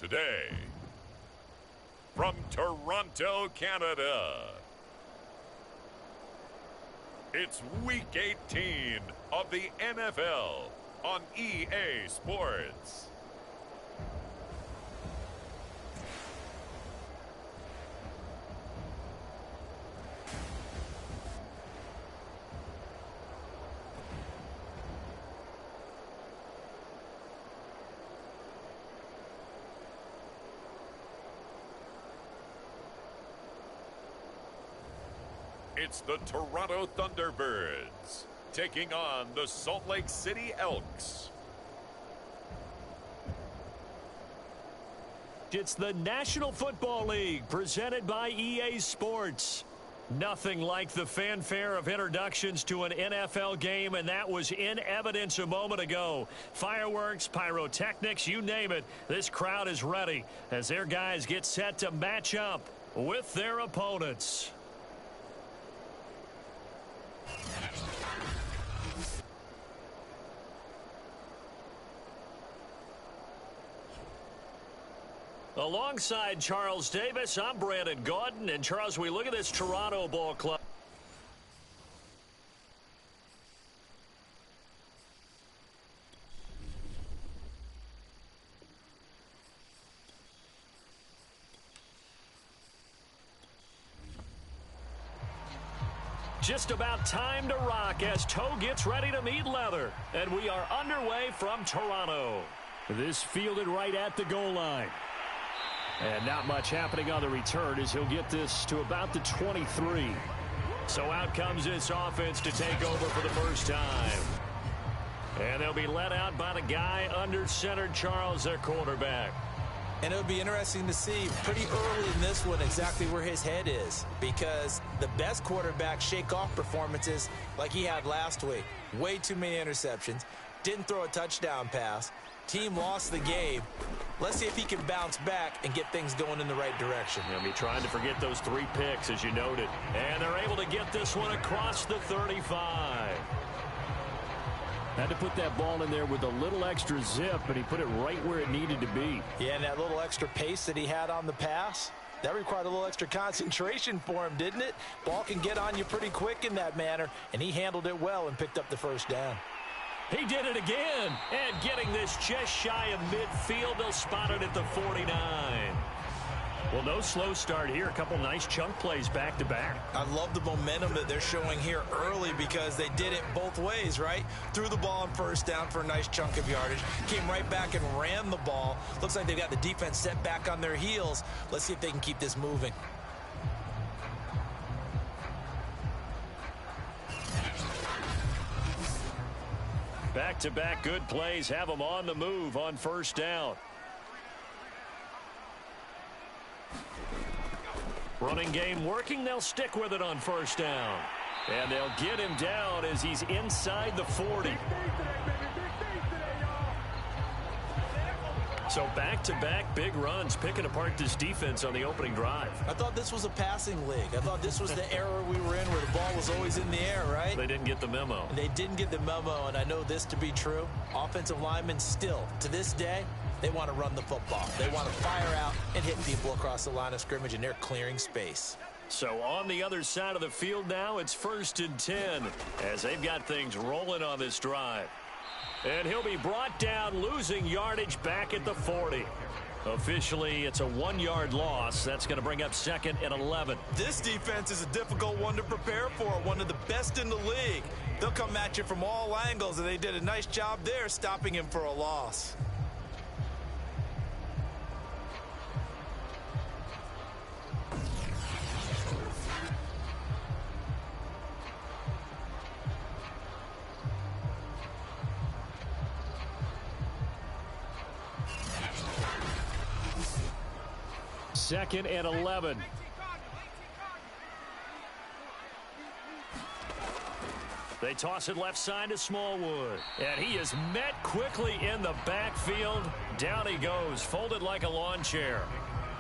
day. From Toronto, Canada, it's Week 18 of the NFL on EA Sports. It's the Toronto Thunderbirds taking on the Salt Lake City Elks. It's the National Football League presented by EA Sports. Nothing like the fanfare of introductions to an NFL game, and that was in evidence a moment ago. Fireworks, pyrotechnics, you name it. This crowd is ready as their guys get set to match up with their opponents. Alongside Charles Davis, I'm Brandon Gordon. And Charles, we look at this Toronto ball club. Just about time to rock as toe gets ready to meet leather. And we are underway from Toronto. This fielded right at the goal line. And not much happening on the return as he'll get this to about the 23. So out comes this offense to take over for the first time. And they'll be led out by the guy under center, Charles, their quarterback. And it'll be interesting to see pretty early in this one exactly where his head is, because the best quarterbacks shake off performances like he had last week. Way too many interceptions. Didn't throw a touchdown pass. Team lost the game. Let's see if he can bounce back and get things going in the right direction. He'll be trying to forget those 3 picks, as you noted. And they're able to get this one across the 35. Had to put that ball in there with a little extra zip, but he put it right where it needed to be. Yeah, and that little extra pace that he had on the pass, that required a little extra concentration for him, didn't it? Ball can get on you pretty quick in that manner, and he handled it well and picked up the first down. He did it again, and getting this just shy of midfield. They'll spot it at the 49. Well, no slow start here. A couple nice chunk plays back-to-back. I love the momentum that they're showing here early because they did it both ways, right? Threw the ball on first down for a nice chunk of yardage. Came right back and ran the ball. Looks like they've got the defense set back on their heels. Let's see if they can keep this moving. Back-to-back good plays have them on the move on first down. Running game working. They'll stick with it on first down. And they'll get him down as he's inside the 40. So back-to-back big runs, picking apart this defense on the opening drive. I thought this was a passing league. I thought this was the era we were in where the ball was always in the air, right? They didn't get the memo. And they didn't get the memo, and I know this to be true. Offensive linemen still, to this day, they want to run the football. They want to fire out and hit people across the line of scrimmage, and they're clearing space. So on the other side of the field now, it's 1st and 10 as they've got things rolling on this drive. And he'll be brought down, losing yardage back at the 40. Officially, it's a 1-yard loss. That's going to bring up 2nd and 11. This defense is a difficult one to prepare for, one of the best in the league. They'll come at you from all angles, and they did a nice job there stopping him for a loss. Second and 11. They toss it left side to Smallwood. And he is met quickly in the backfield. Down he goes, folded like a lawn chair.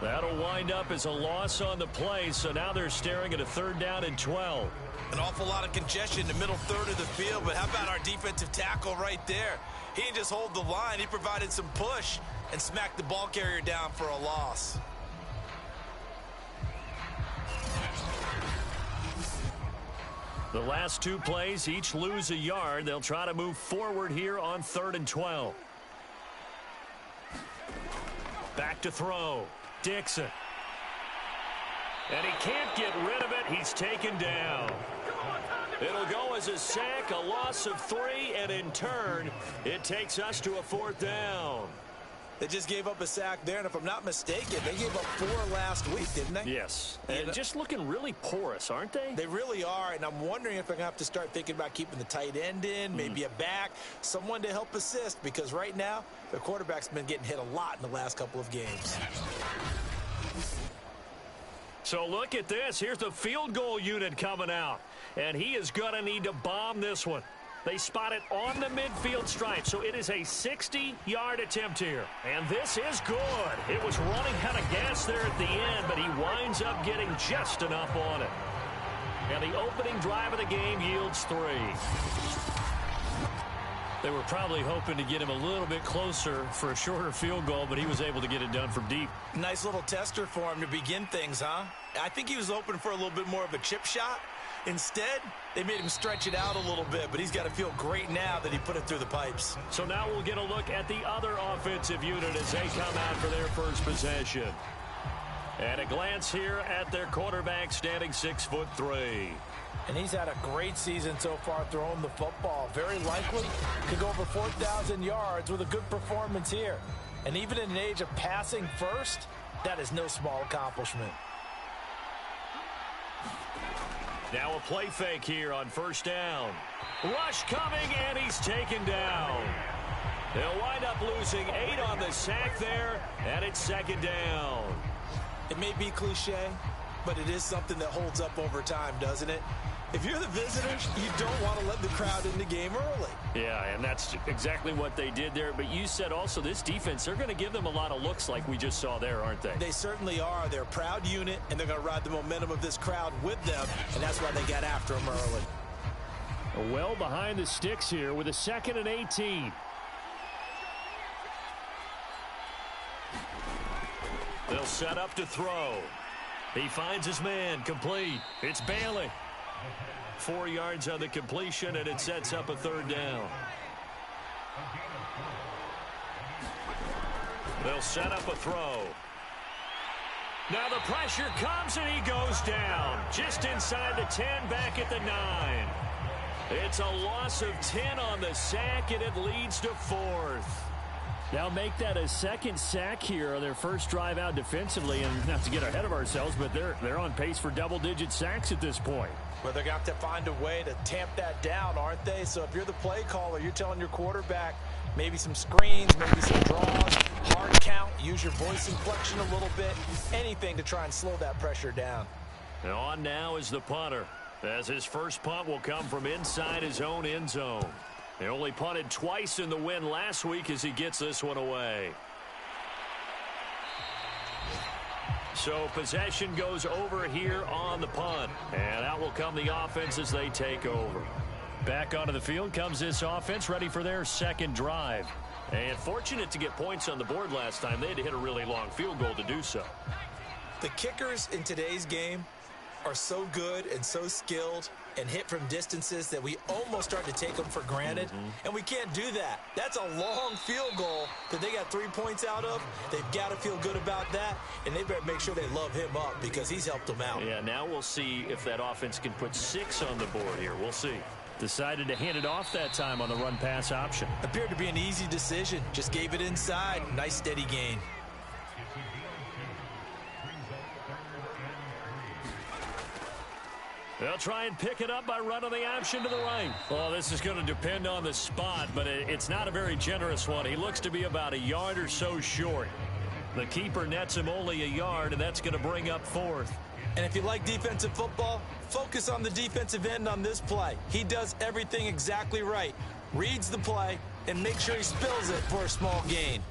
That'll wind up as a loss on the play, so now they're staring at a 3rd down and 12. An awful lot of congestion in the middle third of the field, but how about our defensive tackle right there? He didn't just hold the line, he provided some push. and smack the ball carrier down for a loss. The last two plays each lose a yard. They'll try to move forward here on 3rd and 12. Back to throw. Dixon. And he can't get rid of it. He's taken down. It'll go as a sack, a loss of 3, and in turn, it takes us to a 4th down. They just gave up a sack there, and if I'm not mistaken, they gave up 4 last week, didn't they? Yes, and just looking really porous, aren't they? They really are, and I'm wondering if they're going to have to start thinking about keeping the tight end in, maybe a back, someone to help assist, because right now, their quarterback's been getting hit a lot in the last couple of games. So look at this. Here's the field goal unit coming out, and he is going to need to bomb this one. They spot it on the midfield stripe, so it is a 60-yard attempt here. And this is good. It was running out of gas there at the end, but he winds up getting just enough on it. And the opening drive of the game yields 3. They were probably hoping to get him a little bit closer for a shorter field goal, but he was able to get it done from deep. Nice little tester for him to begin things, huh? I think he was hoping for a little bit more of a chip shot. Instead, they made him stretch it out a little bit, but he's got to feel great now that he put it through the pipes. So now we'll get a look at the other offensive unit as they come out for their first possession. And a glance here at their quarterback standing 6'3". And he's had a great season so far throwing the football. Very likely could go over 4,000 yards with a good performance here. And even in an age of passing first, that is no small accomplishment. Now a play fake here on 1st down. Rush coming, and he's taken down. They'll wind up losing 8 on the sack there, and it's 2nd down. It may be cliche, but it is something that holds up over time, doesn't it? If you're the visitors, you don't want to let the crowd in the game early. Yeah, and that's exactly what they did there. But you said also this defense, they're going to give them a lot of looks like we just saw there, aren't they? They certainly are. They're a proud unit, and they're going to ride the momentum of this crowd with them, and that's why they got after them early. Well behind the sticks here with a 2nd and 18. They'll set up to throw. He finds his man, complete. It's Bailey. 4 yards on the completion, and it sets up a 3rd down. They'll set up a throw. Now the pressure comes, and he goes down. Just inside the 10, back at the 9. It's a loss of 10 on the sack, and it leads to 4th. Now make that a 2nd sack here on their first drive out defensively, and not to get ahead of ourselves, but they're on pace for double-digit sacks at this point. Well, they're going to have to find a way to tamp that down, aren't they? So if you're the play caller, you're telling your quarterback maybe some screens, maybe some draws, hard count, use your voice inflection a little bit, anything to try and slow that pressure down. And on now is the punter, as his first punt will come from inside his own end zone. They only punted twice in the win last week as he gets this one away. So possession goes over here on the punt. And out will come the offense as they take over. Back onto the field comes this offense, ready for their 2nd drive. And fortunate to get points on the board last time. They had to hit a really long field goal to do so. The kickers in today's game are so good and so skilled and hit from distances that we almost start to take them for granted. And we can't do that. That's a long field goal that they got 3 points out of. They've got to feel good about that, and they better make sure they love him up because he's helped them out. Yeah, now we'll see if that offense can put 6 on the board here. We'll see. Decided to hand it off that time on the run-pass option. Appeared to be an easy decision. Just gave it inside. Nice steady gain. They'll try and pick it up by running the option to the right. Well, this is going to depend on the spot, but it's not a very generous one. He looks to be about a yard or so short. The keeper nets him only a yard, and that's going to bring up 4th. And if you like defensive football, focus on the defensive end on this play. He does everything exactly right. Reads the play and makes sure he spills it for a small gain.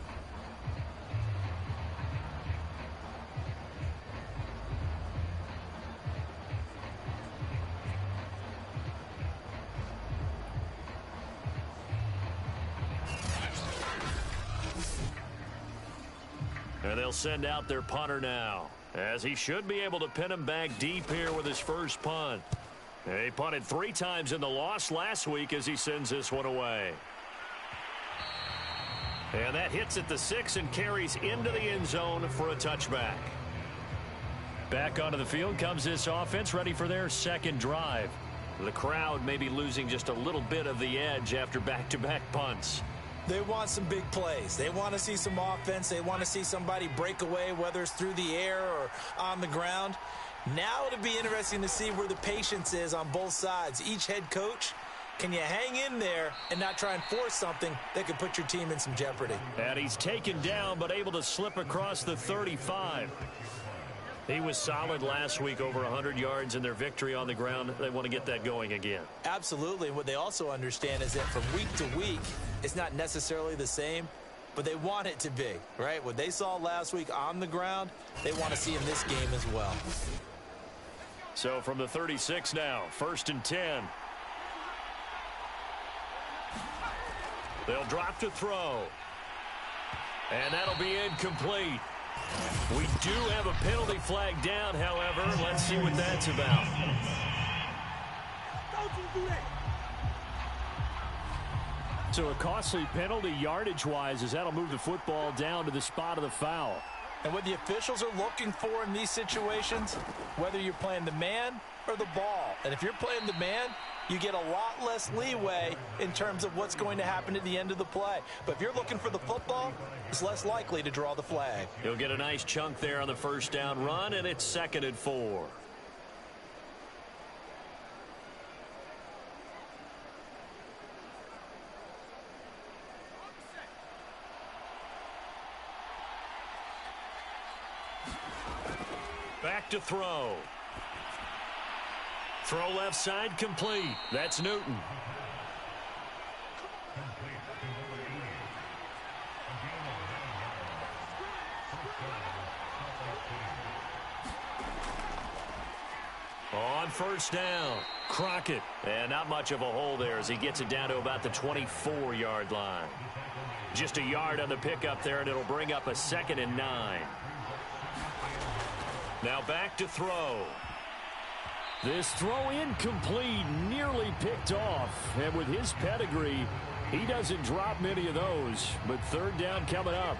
And they'll send out their punter now, as he should be able to pin him back deep here with his first punt. He punted 3 times in the loss last week as he sends this one away. And that hits at the 6 and carries into the end zone for a touchback. Back onto the field comes this offense, ready for their second drive. The crowd may be losing just a little bit of the edge after back-to-back punts. They want some big plays. They want to see some offense. They want to see somebody break away, whether it's through the air or on the ground. Now it'll be interesting to see where the patience is on both sides. Each head coach, can you hang in there and not try and force something that could put your team in some jeopardy? And he's taken down but able to slip across the 35. He was solid last week, over 100 yards in their victory on the ground. They want to get that going again. Absolutely. What they also understand is that from week to week, it's not necessarily the same, but they want it to be, right? What they saw last week on the ground, they want to see in this game as well. So from the 36 now, 1st and 10. They'll drop to throw. And that'll be incomplete. We do have a penalty flag down, however. Let's see what that's about. So a costly penalty yardage-wise, as that'll move the football down to the spot of the foul. And what the officials are looking for in these situations, whether you're playing the man or the ball. And if you're playing the man, you get a lot less leeway in terms of what's going to happen at the end of the play. But if you're looking for the football, it's less likely to draw the flag. He'll get a nice chunk there on the first down run, and it's 2nd and 4. Back to throw. Throw left side complete. That's Newton. On first down, Crockett. And not much of a hole there as he gets it down to about the 24-yard line. Just a yard on the pickup there, and it'll bring up a 2nd and 9. Now back to throw. This throw incomplete, nearly picked off. And with his pedigree, he doesn't drop many of those. But 3rd down coming up.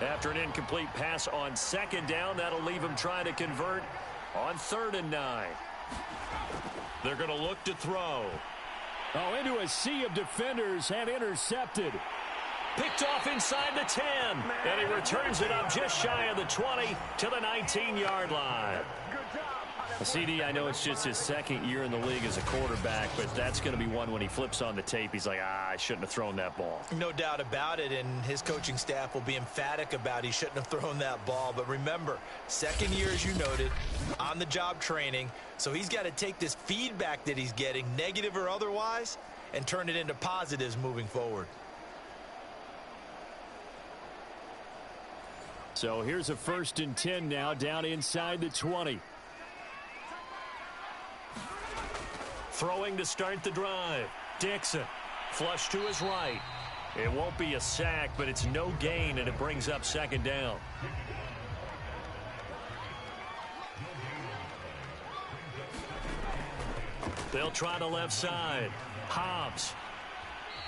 After an incomplete pass on 2nd down, that'll leave him trying to convert on 3rd and 9. They're going to look to throw. Oh, into a sea of defenders and intercepted. Picked off inside the 10. And he returns it up just shy of the 20 to the 19-yard line. CD, I know it's just his 2nd year in the league as a quarterback, but that's going to be one when he flips on the tape. He's like, I shouldn't have thrown that ball. No doubt about it, and his coaching staff will be emphatic about he shouldn't have thrown that ball. But remember, 2nd year, as you noted, on-the-job training, so he's got to take this feedback that he's getting, negative or otherwise, and turn it into positives moving forward. So here's a 1st and 10 now, down inside the 20. Throwing to start the drive. Dixon, flush to his right. It won't be a sack, but it's no gain, and it brings up 2nd down. They'll try the left side. Hobbs.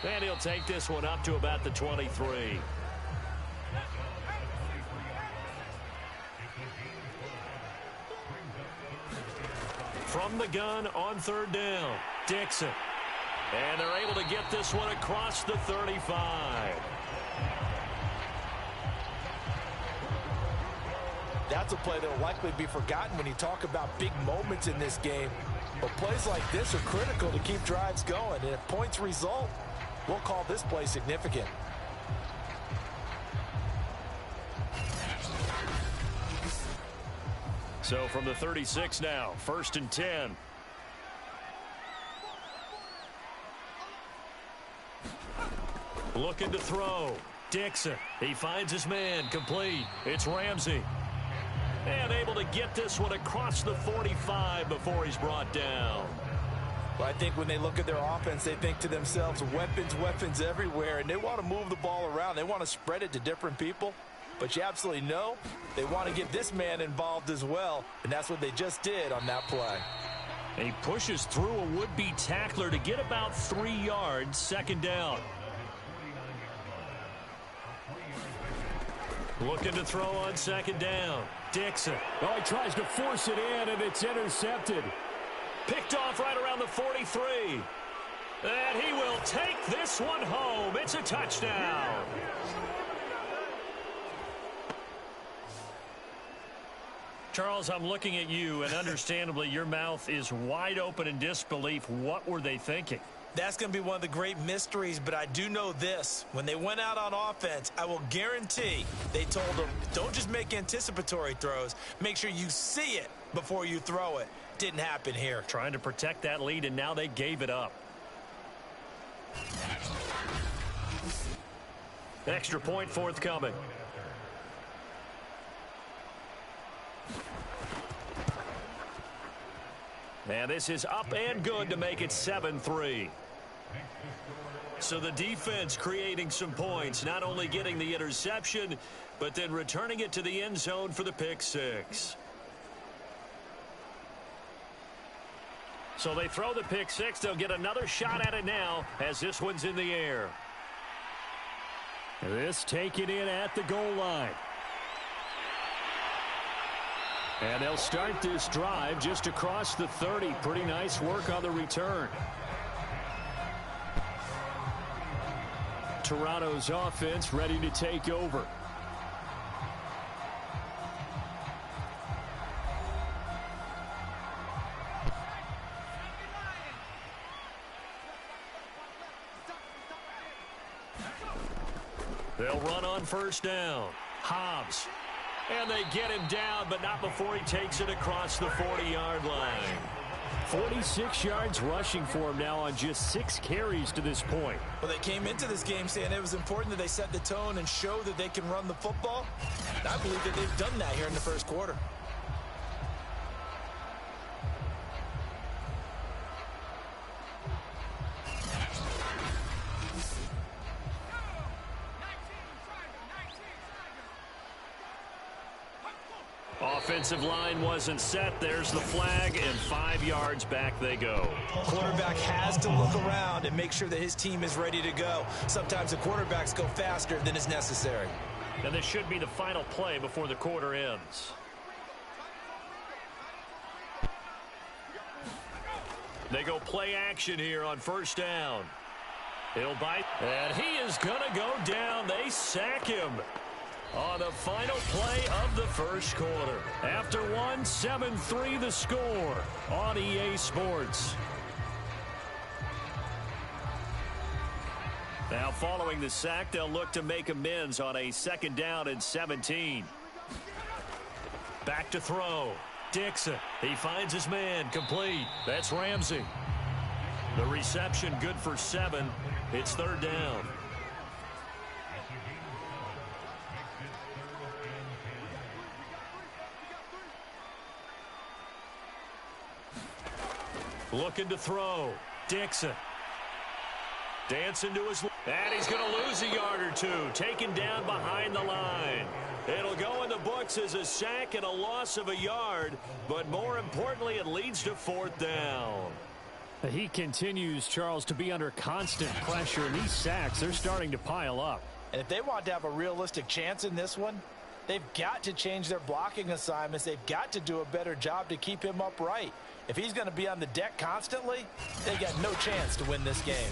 And he'll take this one up to about the 23. From the gun on 3rd down, Dixon. And they're able to get this one across the 35. That's a play that will likely be forgotten when you talk about big moments in this game. But plays like this are critical to keep drives going. And if points result, we'll call this play significant. So from the 36 now, 1st and 10. Looking to throw. Dixon. He finds his man. Complete. It's Ramsey. And able to get this one across the 45 before he's brought down. Well, I think when they look at their offense, they think to themselves, weapons, weapons everywhere, and they want to move the ball around. They want to spread it to different people. but you absolutely know they want to get this man involved as well, and that's what they just did on that play. And he pushes through a would-be tackler to get about 3 yards, second down. Looking to throw on second down. Dixon. Oh, he tries to force it in, and it's intercepted. Picked off right around the 43. And he will take this one home. It's a touchdown. Charles, I'm looking at you, and understandably your mouth is wide open in disbelief. What were they thinking? That's going to be one of the great mysteries, but I do know this. When they went out on offense, I will guarantee they told them, don't just make anticipatory throws. Make sure you see it before you throw it. Didn't happen here. Trying to protect that lead, and now they gave it up. Extra point forthcoming. And this is up and good to make it 7-3. So the defense creating some points, not only getting the interception, but then returning it to the end zone for the pick six. So they throw the pick six. They'll get another shot at it now as this one's in the air. This taken in at the goal line. And they'll start this drive just across the 30. Pretty nice work on the return. Toronto's offense ready to take over. They'll run on first down. Hobbs. And they get him down, but not before he takes it across the 40-yard line. 46 yards rushing for him now on just 6 carries to this point. Well, they came into this game saying it was important that they set the tone and show that they can run the football. I believe that they've done that here in the first quarter. Offensive line wasn't set. There's the flag, and 5 yards back they go. Quarterback has to look around and make sure that his team is ready to go. Sometimes the quarterbacks go faster than is necessary. And this should be the final play before the quarter ends. They go play action here on first down. He'll bite, and he is going to go down. They sack him on the final play of the first quarter. After one, 7-3 the score on EA Sports. Now following the sack, they'll look to make amends on a second down and 17. Back to throw. Dixon. He finds his man. Complete. That's Ramsey. The reception good for 7. It's third down. Looking to throw. Dixon. Dancing to his... And he's going to lose a yard or two. Taken down behind the line. It'll go in the books as a sack and a loss of a yard. But more importantly, it leads to fourth down. He continues, Charles, to be under constant pressure. And these sacks, they're starting to pile up. And if they want to have a realistic chance in this one, they've got to change their blocking assignments. They've got to do a better job to keep him upright. If he's going to be on the deck constantly, they got no chance to win this game.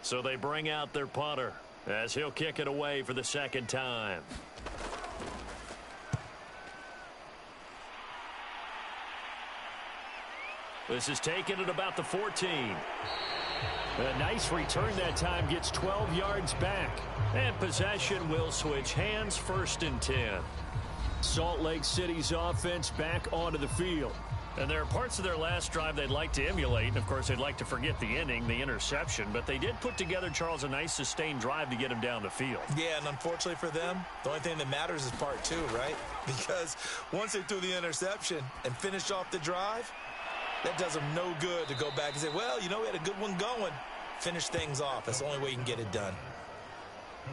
So they bring out their punter as he'll kick it away for the second time. This is taken at about the 14. A nice return that time, gets 12 yards back. And possession will switch hands, first and 10. Salt Lake City's offense back onto the field. And there are parts of their last drive they'd like to emulate. And, of course, they'd like to forget the inning, the interception. But they did put together, Charles, a nice sustained drive to get him down the field. Yeah, and unfortunately for them, the only thing that matters is part 2, right? Because once they threw the interception and finished off the drive, that does them no good to go back and say, well, you know, we had a good one going. Finish things off. That's the only way you can get it done.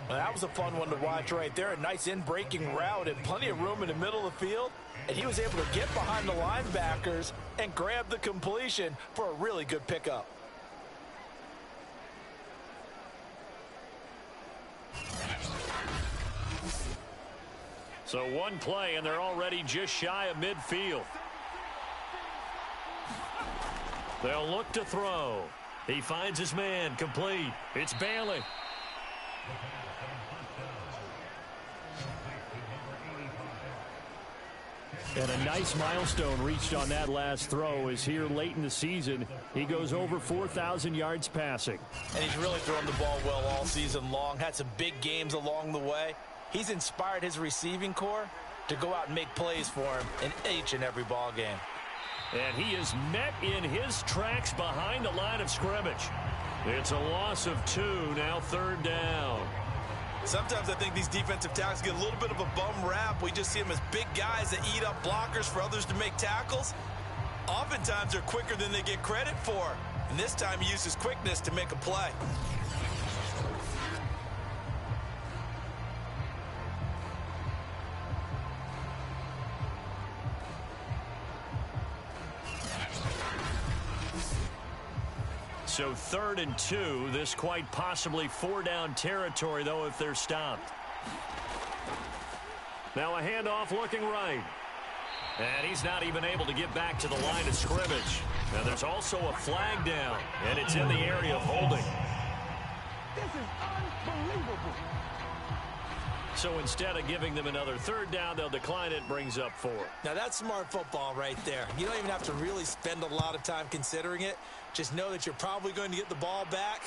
Well, that was a fun one to watch right there. A nice in-breaking route and plenty of room in the middle of the field. And he was able to get behind the linebackers and grab the completion for a really good pickup. So one play, and they're already just shy of midfield. They'll look to throw. He finds his man, complete. It's Bailey. And a nice milestone reached on that last throw is here late in the season. He goes over 4,000 yards passing. And he's really thrown the ball well all season long. Had some big games along the way. He's inspired his receiving corps to go out and make plays for him in each and every ball game. And he is met in his tracks behind the line of scrimmage. It's a loss of 2, now 3rd down. Sometimes I think these defensive tackles get a little bit of a bum rap. We just see them as big guys that eat up blockers for others to make tackles. Oftentimes they're quicker than they get credit for. And this time he used his quickness to make a play. So 3rd and 2, this quite possibly 4-down territory, though, if they're stopped. Now a handoff looking right. And he's not even able to get back to the line of scrimmage. Now there's also a flag down, and it's in the area of holding. This is unbelievable. So instead of giving them another 3rd down, they'll decline it, brings up 4. Now that's smart football right there. You don't even have to really spend a lot of time considering it. Just know that you're probably going to get the ball back.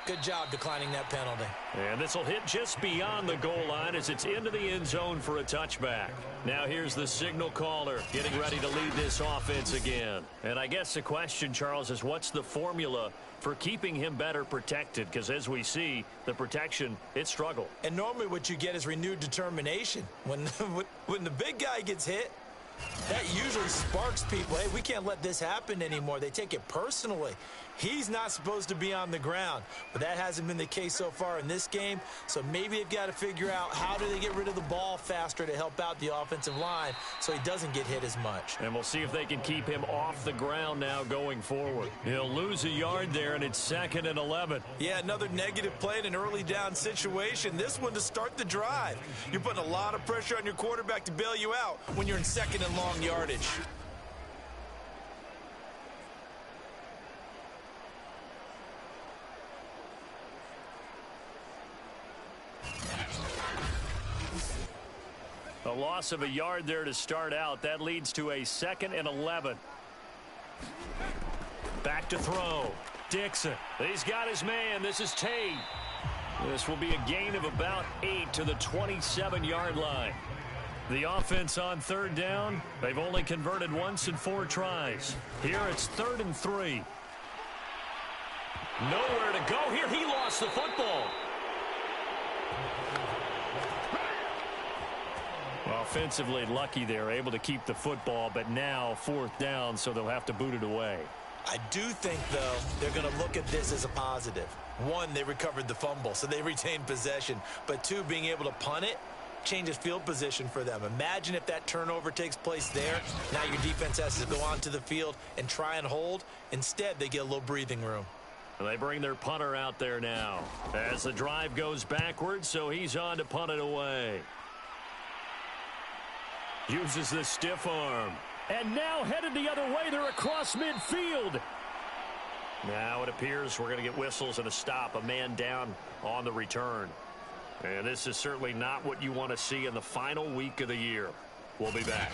Good job declining that penalty. And this will hit just beyond the goal line as it's into the end zone for a touchback. Now here's the signal caller getting ready to lead this offense again. And I guess the question, Charles, is what's the formula for keeping him better protected? Because as we see, the protection, it struggled. And normally what you get is renewed determination. When the big guy gets hit, that usually sparks people. Hey, we can't let this happen anymore. They take it personally. He's not supposed to be on the ground, but that hasn't been the case so far in this game. So maybe they've got to figure out how do they get rid of the ball faster to help out the offensive line so he doesn't get hit as much. And we'll see if they can keep him off the ground now going forward. He'll lose a yard there, and it's 2nd and 11. Yeah, another negative play in an early down situation. This one to start the drive. You're putting a lot of pressure on your quarterback to bail you out when you're in 2nd and long yardage. A loss of a yard there to start out. That leads to a 2nd and 11. Back to throw. Dixon. He's got his man. This is Tate. This will be a gain of about 8 to the 27-yard line. The offense on 3rd down. They've only converted once in 4 tries. Here it's 3rd and 3. Nowhere to go here. He lost the football. Offensively lucky they're able to keep the football, but now 4th down, so they'll have to boot it away. I do think, though, they're going to look at this as a positive. 1, they recovered the fumble, so they retained possession. But 2, being able to punt it changes field position for them. Imagine if that turnover takes place there. Now your defense has to go onto the field and try and hold. Instead, they get a little breathing room. And they bring their punter out there now as the drive goes backwards, so he's on to punt it away. Uses the stiff arm. And now headed the other way. They're across midfield. Now it appears we're going to get whistles and a stop. A man down on the return. And this is certainly not what you want to see in the final week of the year. We'll be back.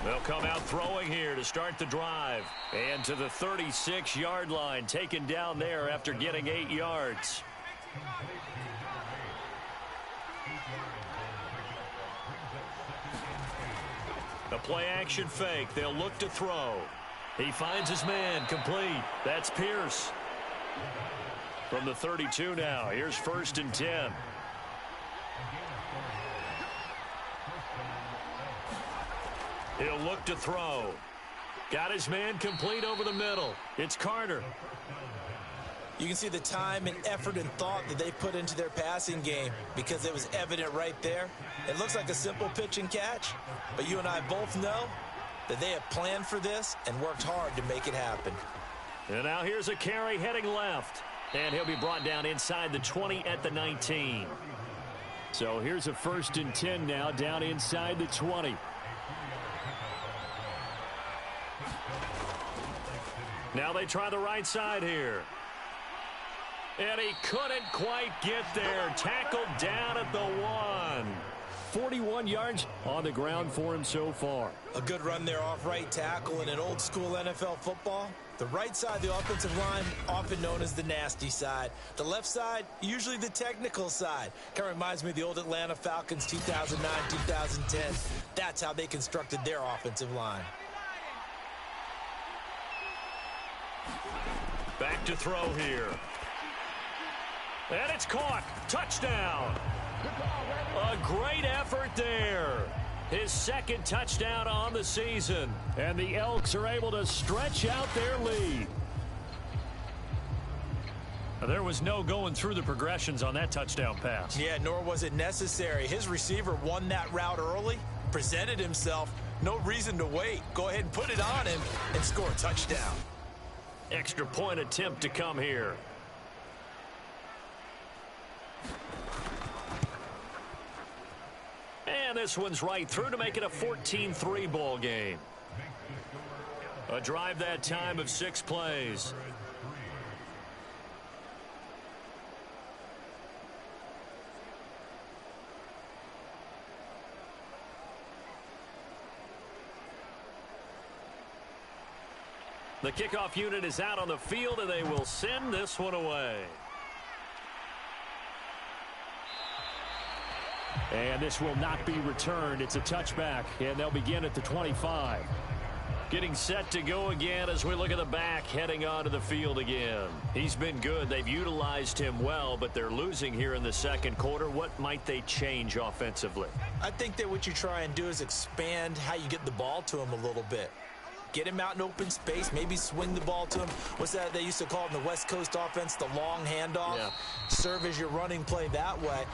They'll come out throwing here to start the drive. And to the 36-yard line, taken down there after getting 8 yards. A play-action fake. They'll look to throw. He finds his man, complete. That's Pierce. From the 32 now, here's 1st and 10. He'll look to throw. Got his man complete over the middle. It's Carter. You can see the time and effort and thought that they put into their passing game because it was evident right there. It looks like a simple pitch and catch, but you and I both know that they have planned for this and worked hard to make it happen. And now here's a carry heading left. And he'll be brought down inside the 20 at the 19. So here's a 1st and 10 now, down inside the 20. Now they try the right side here. And he couldn't quite get there. Tackled down at the 1. 41 yards on the ground for him so far. A good run there off right tackle. In an old school NFL football, the right side of the offensive line, often known as the nasty side. The left side, usually the technical side. Kind of reminds me of the old Atlanta Falcons 2009, 2010. That's how they constructed their offensive line. Back to throw here. And it's caught. Touchdown. A great effort there. His 2nd touchdown on the season. And the Elks are able to stretch out their lead. There was no going through the progressions on that touchdown pass. Yeah, nor was it necessary. His receiver won that route early, presented himself. No reason to wait. Go ahead and put it on him and score a touchdown. Extra point attempt to come here. And this one's right through to make it a 14-3 ball game. A drive that time of 6 plays. The kickoff unit is out on the field, and they will send this one away. And this will not be returned. It's a touchback, and they'll begin at the 25. Getting set to go again as we look at the back heading onto the field again. He's been good. They've utilized him well, but they're losing here in the 2nd quarter. What might they change offensively? I think that what you try and do is expand how you get the ball to him a little bit. Get him out in open space, maybe swing the ball to him. What's that they used to call in the West Coast offense, the long handoff? Yeah. Serve as your running play that way,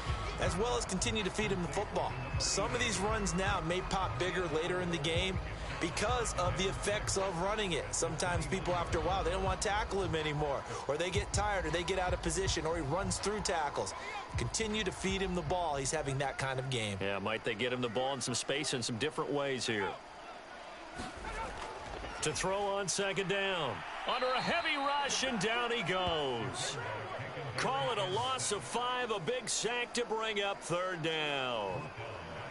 as well as continue to feed him the football. Some of these runs now may pop bigger later in the game because of the effects of running it. Sometimes people, after a while, they don't want to tackle him anymore, or they get tired, or they get out of position, or he runs through tackles. Continue to feed him the ball. He's having that kind of game. Yeah, might they get him the ball in some space in some different ways here. To throw on 2nd down. Under a heavy rush, and down he goes. Call it a loss of 5, a big sack to bring up 3rd down.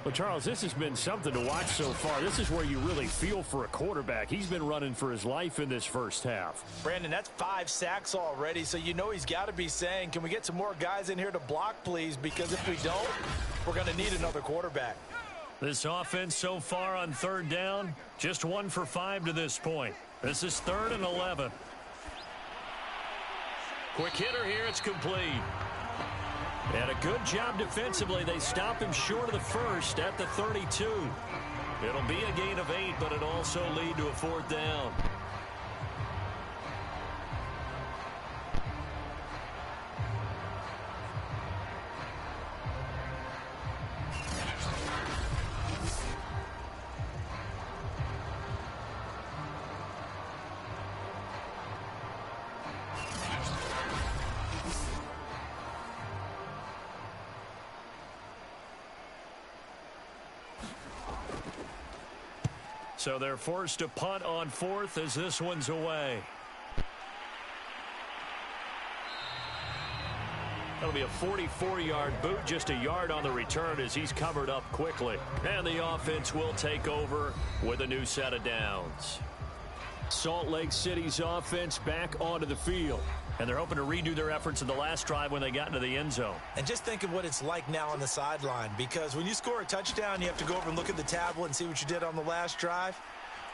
Well, Charles, this has been something to watch so far. This is where you really feel for a quarterback. He's been running for his life in this first half. Brandon, that's 5 sacks already, so you know he's got to be saying, can we get some more guys in here to block, please? Because if we don't, we're going to need another quarterback. This offense so far on 3rd down, just 1 for 5 to this point. This is 3rd and 11. Quick hitter here, it's complete. And a good job defensively. They stop him short of the 1st at the 32. It'll be a gain of 8, but it'll also lead to a 4th down. So they're forced to punt on 4th as this one's away. That'll be a 44-yard boot, just a yard on the return as he's covered up quickly. And the offense will take over with a new set of downs. Salt Lake City's offense back onto the field. And they're hoping to redo their efforts in the last drive when they got into the end zone. And just think of what it's like now on the sideline, because when you score a touchdown, you have to go over and look at the tablet and see what you did on the last drive.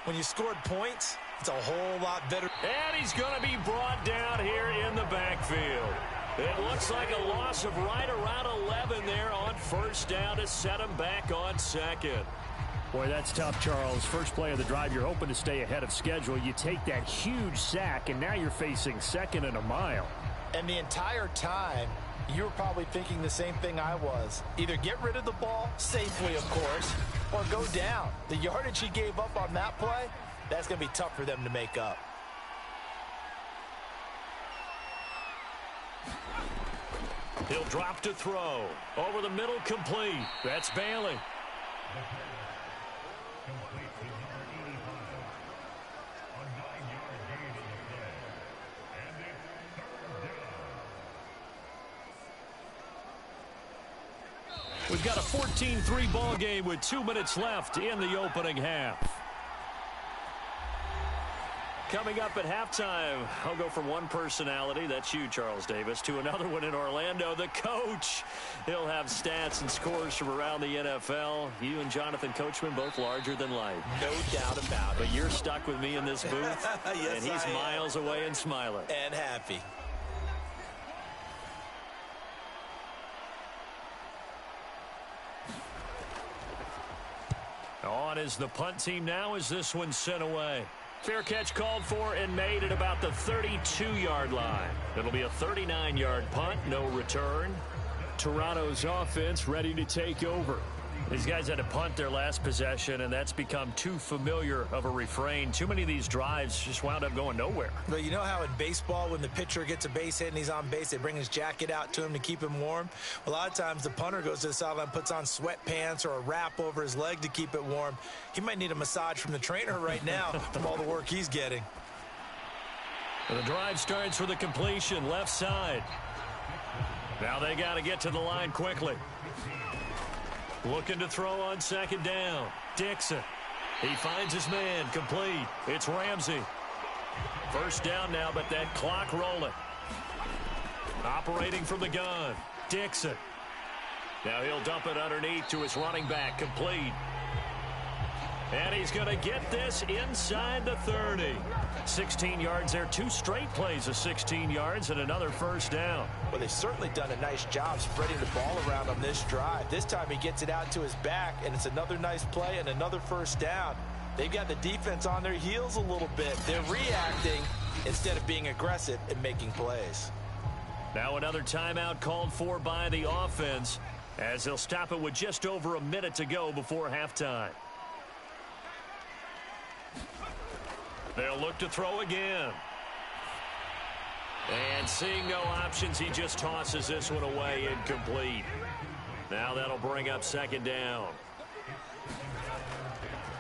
When you scored points, it's a whole lot better. And he's going to be brought down here in the backfield. It looks like a loss of right around 11 there on first down to set him back on second. Boy, that's tough, Charles. First play of the drive, you're hoping to stay ahead of schedule. You take that huge sack, and now you're facing second and a mile. And the entire time, you were probably thinking the same thing I was. Either get rid of the ball, safely of course, or go down. The yardage he gave up on that play, that's going to be tough for them to make up. He'll drop to throw. Over the middle, complete. That's Bailey. We've got a 14-3 ball game with 2 minutes left in the opening half. Coming up at halftime, I'll go from one personality, that's you, Charles Davis, to another one in Orlando, the coach. He'll have stats and scores from around the NFL. You and Jonathan Coachman, both larger than life. No doubt about it. But you're stuck with me in this booth, yes, and he's miles away and smiling. And happy. On is the punt team now as this one's sent away. Fair catch called for and made at about the 32-yard line. It'll be a 39-yard punt, no return. Toronto's offense ready to take over. These guys had to punt their last possession, and that's become too familiar of a refrain. Too many of these drives just wound up going nowhere. But you know how in baseball, when the pitcher gets a base hit and he's on base, they bring his jacket out to him to keep him warm? A lot of times the punter goes to the sideline, puts on sweatpants or a wrap over his leg to keep it warm. He might need a massage from the trainer right now from all the work he's getting. The drive starts with a completion, left side. Now they got to get to the line quickly. Looking to throw on second down. Dixon. He finds his man. Complete. It's Ramsey. First down now, but that clock rolling. Operating from the gun. Dixon. Now he'll dump it underneath to his running back. Complete. And he's going to get this inside the 30. 16 yards there. 2 straight plays of 16 yards and another first down. Well, they've certainly done a nice job spreading the ball around on this drive. This time he gets it out to his back, and it's another nice play and another first down. They've got the defense on their heels a little bit. They're reacting instead of being aggressive and making plays. Now another timeout called for by the offense as they'll stop it with just over a minute to go before halftime. They'll look to throw again. And seeing no options, he just tosses this one away, incomplete. Now that'll bring up second down.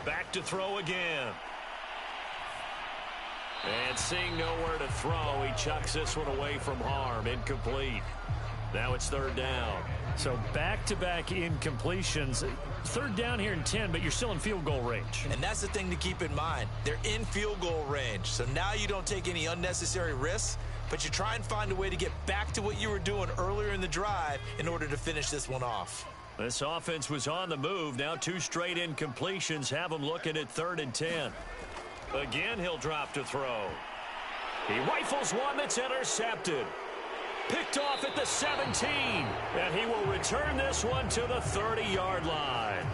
Back to throw again. And seeing nowhere to throw, he chucks this one away from harm, incomplete. Now it's third down. So back-to-back incompletions. Third down here in 10, but you're still in field goal range. And that's the thing to keep in mind. They're in field goal range. So now you don't take any unnecessary risks, but you try and find a way to get back to what you were doing earlier in the drive in order to finish this one off. This offense was on the move. Now 2 straight incompletions have them looking at 3rd and 10. Again, he'll drop to throw. He rifles one that's intercepted. Picked off at the 17. And he will return this one to the 30-yard line.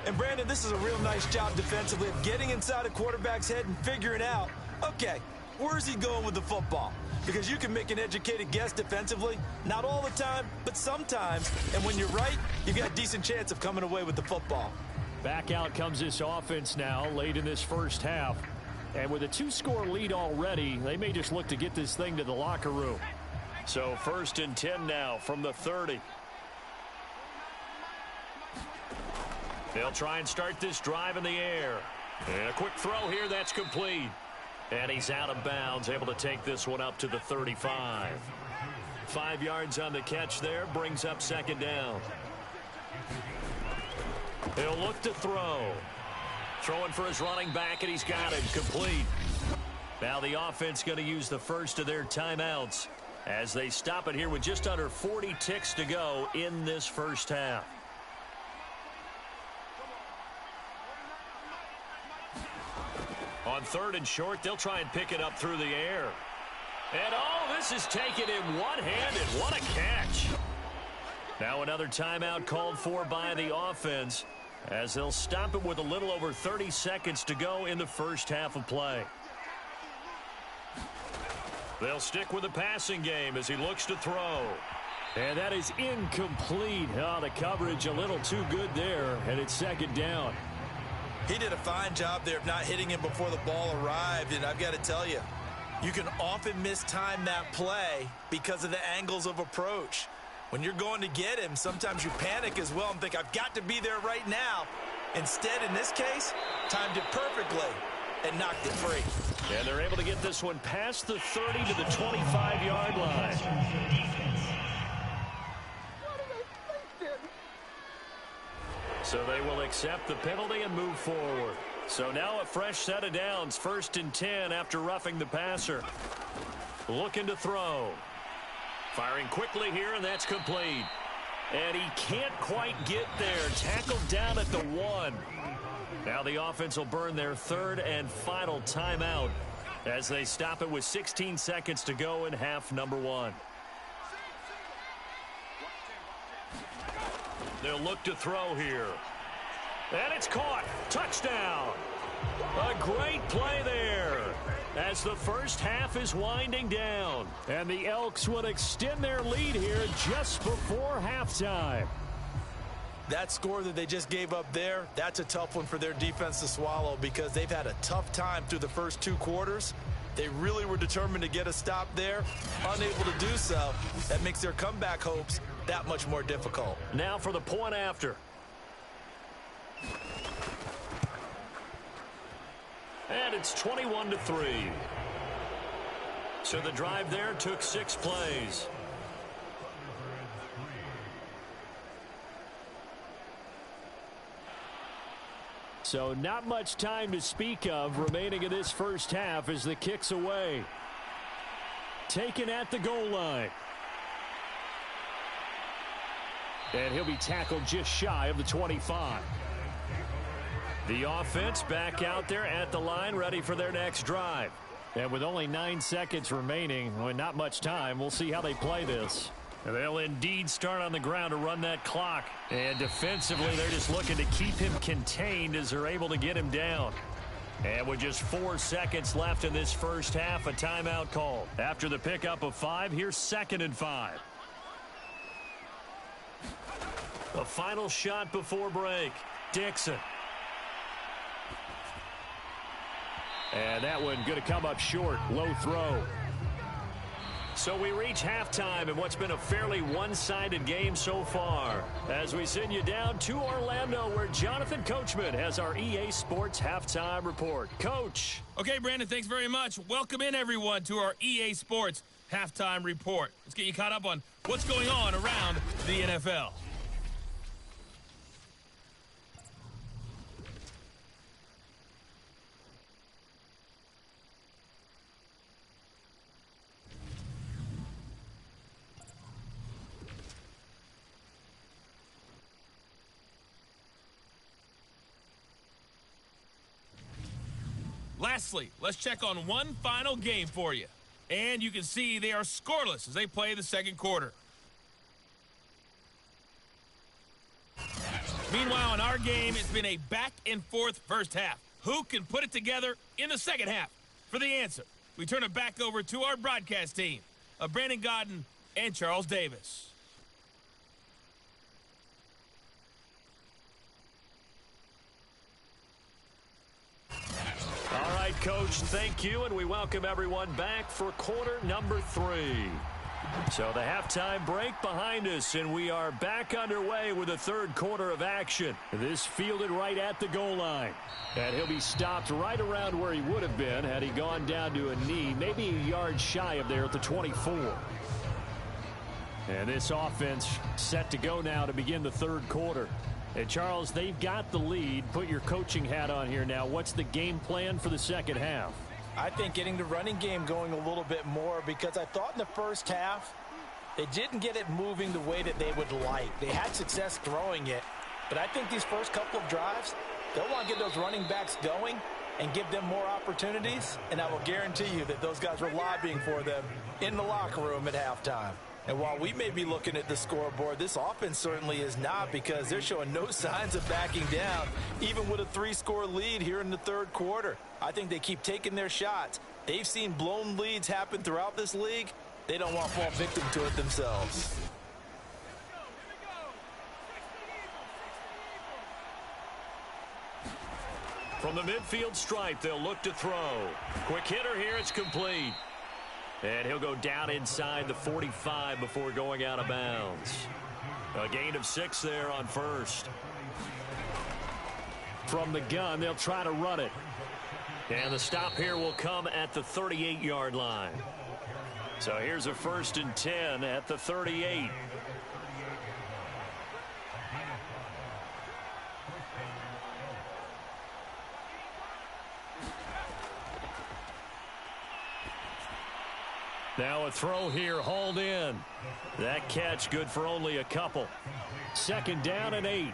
And, Brandon, this is a real nice job defensively of getting inside a quarterback's head and figuring out, okay, where's he going with the football? Because you can make an educated guess defensively, not all the time, but sometimes. And when you're right, you've got a decent chance of coming away with the football. Back out comes this offense now late in this first half. And with a 2-score lead already, they may just look to get this thing to the locker room. So 1st and 10 now from the 30. They'll try and start this drive in the air. And a quick throw here, that's complete. And he's out of bounds, able to take this one up to the 35. 5 yards on the catch there, brings up second down. He'll look to throw. Throwing for his running back, and he's got it. Complete. Now the offense going to use the first of their timeouts as they stop it here with just under 40 ticks to go in this first half. On 3rd and short, they'll try and pick it up through the air. And this is taken in one hand, and what a catch. Now another timeout called for by the offense as they'll stop it with a little over 30 seconds to go in the first half of play. They'll stick with the passing game as he looks to throw. And that is incomplete. Oh, the coverage a little too good there, and it's second down. He did a fine job there of not hitting him before the ball arrived, and I've got to tell you, you can often mistime that play because of the angles of approach. When you're going to get him, sometimes you panic as well and think, I've got to be there right now. Instead, in this case, timed it perfectly and knocked it free. And they're able to get this one past the 30 to the 25-yard line. So they will accept the penalty and move forward. So now a fresh set of downs, 1st and 10 after roughing the passer. Looking to throw. Firing quickly here, and that's complete. And he can't quite get there. Tackled down at the 1. Now the offense will burn their 3rd and final timeout as they stop it with 16 seconds to go in half number 1. They'll look to throw here. And it's caught. Touchdown. A great play there as the first half is winding down. And the Elks will extend their lead here just before halftime. That score that they just gave up there, that's a tough one for their defense to swallow because they've had a tough time through the first 2 quarters. They really were determined to get a stop there, unable to do so. That makes their comeback hopes that much more difficult. Now for the point after. And it's 21-3. So the drive there took 6 plays. So not much time to speak of remaining in this first half as the kick's away. Taken at the goal line. And he'll be tackled just shy of the 25. The offense back out there at the line, ready for their next drive. And with only 9 seconds remaining, not much time, we'll see how they play this. They'll indeed start on the ground to run that clock. And defensively, they're just looking to keep him contained as they're able to get him down. And with just 4 seconds left in this first half, a timeout call. After the pickup of 5, here's 2nd and 5. A final shot before break. Dixon. And that one going to come up short. Low throw. So we reach halftime in what's been a fairly one-sided game so far. As we send you down to Orlando, where Jonathan Coachman has our EA Sports Halftime Report. Coach. Okay, Brandon, thanks very much. Welcome in, everyone, to our EA Sports Halftime Report. Let's get you caught up on what's going on around the NFL. Lastly, let's check on one final game for you. And you can see they are scoreless as they play the second quarter. Meanwhile, in our game, it's been a back-and-forth first half. Who can put it together in the second half? For the answer, we turn it back over to our broadcast team of Brandon Godden and Charles Davis. All right, Coach, thank you, and we welcome everyone back for quarter number 3. So the halftime break behind us, and we are back underway with the third quarter of action. This fielded right at the goal line. And he'll be stopped right around where he would have been had he gone down to a knee, maybe a yard shy of there at the 24. And this offense set to go now to begin the third quarter. And, Charles, they've got the lead. Put your coaching hat on here now. What's the game plan for the second half? I think getting the running game going a little bit more because I thought in the first half they didn't get it moving the way that they would like. They had success throwing it, but I think these first couple of drives, they'll want to get those running backs going and give them more opportunities, and I will guarantee you that those guys were lobbying for them in the locker room at halftime. And while we may be looking at the scoreboard, this offense certainly is not, because they're showing no signs of backing down, even with a 3-score lead here in the third quarter. I think they keep taking their shots. They've seen blown leads happen throughout this league. They don't want to fall victim to it themselves. From the midfield stripe, they'll look to throw. Quick hitter here, it's complete. And he'll go down inside the 45 before going out of bounds. A gain of 6 there on first. From the gun, they'll try to run it. And the stop here will come at the 38-yard line. So here's a 1st and 10 at the 38. Now a throw here, hauled in. That catch good for only a couple. 2nd down and 8.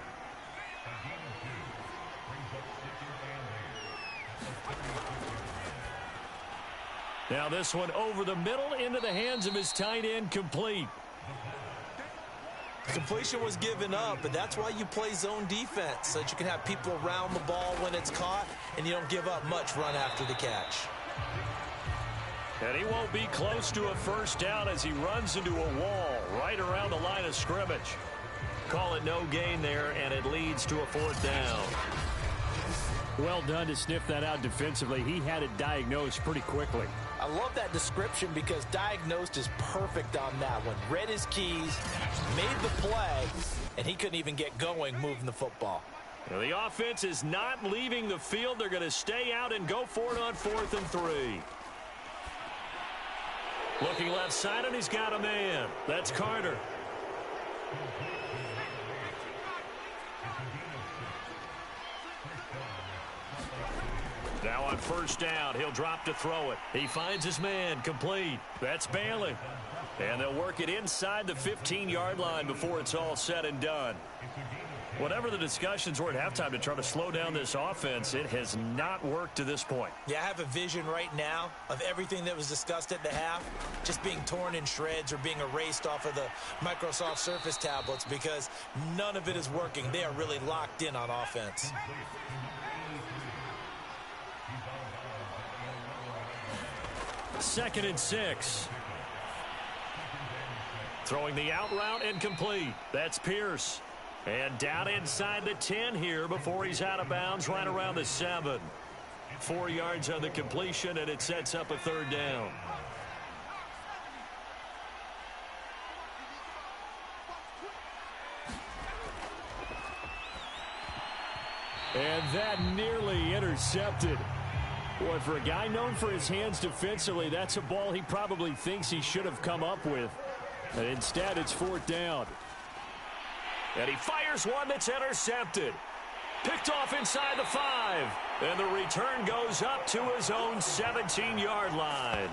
Now this one over the middle into the hands of his tight end, complete. Completion was given up, but that's why you play zone defense, so that you can have people around the ball when it's caught, and you don't give up much run after the catch. And he won't be close to a 1st down as he runs into a wall right around the line of scrimmage. Call it no gain there, and it leads to a 4th down. Well done to sniff that out defensively. He had it diagnosed pretty quickly. I love that description, because diagnosed is perfect on that one. Read his keys, made the play, and he couldn't even get going moving the football. Well, the offense is not leaving the field. They're going to stay out and go for it on 4th and 3. Looking left side, and he's got a man. That's Carter. Now on 1st down, he'll drop to throw it. He finds his man, complete. That's Bailey. And they'll work it inside the 15-yard line before it's all said and done. Whatever the discussions were at halftime to try to slow down this offense, it has not worked to this point. Yeah, I have a vision right now of everything that was discussed at the half just being torn in shreds or being erased off of the Microsoft Surface tablets, because none of it is working. They are really locked in on offense. Second and 6. Throwing the out route and complete. That's Pierce. And down inside the 10 here before he's out of bounds, right around the 7. 4 yards on the completion, and it sets up a 3rd down. And that nearly intercepted. Boy, for a guy known for his hands defensively, that's a ball he probably thinks he should have come up with. And instead, it's 4th down. And he fires one that's intercepted. Picked off inside the 5. And the return goes up to his own 17-yard line.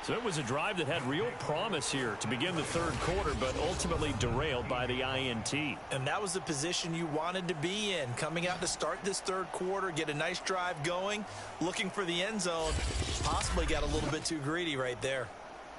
So it was a drive that had real promise here to begin the 3rd quarter, but ultimately derailed by the INT. And that was the position you wanted to be in, coming out to start this 3rd quarter, get a nice drive going, looking for the end zone. Possibly got a little bit too greedy right there.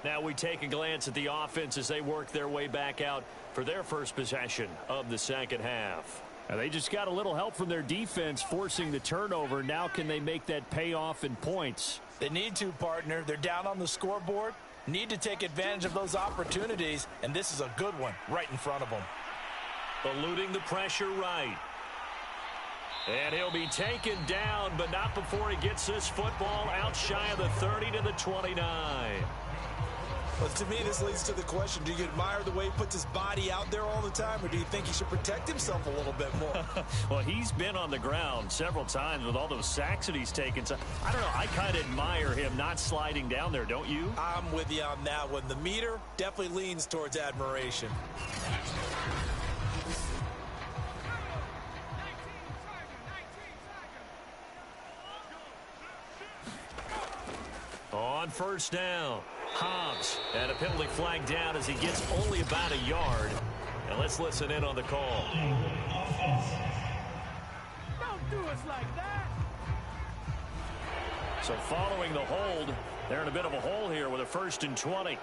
Now we take a glance at the offense as they work their way back out for their first possession of the 2nd half. Now they just got a little help from their defense forcing the turnover. Now can they make that pay off in points? They need to, partner. They're down on the scoreboard. Need to take advantage of those opportunities, and this is a good one right in front of them. Eluding the pressure right. And he'll be taken down, but not before he gets this football out shy of the 30 to the 29. But to me, this leads to the question, do you admire the way he puts his body out there all the time, or do you think he should protect himself a little bit more? Well, he's been on the ground several times with all those sacks that he's taken. So, I don't know, I kind of admire him not sliding down there, don't you? I'm with you on that one. The meter definitely leans towards admiration. On 1st down, Hobbs, and a penalty flag down as he gets only about a yard. And let's listen in on the call. Don't do us like that. So following the hold, they're in a bit of a hole here with a 1st and 20.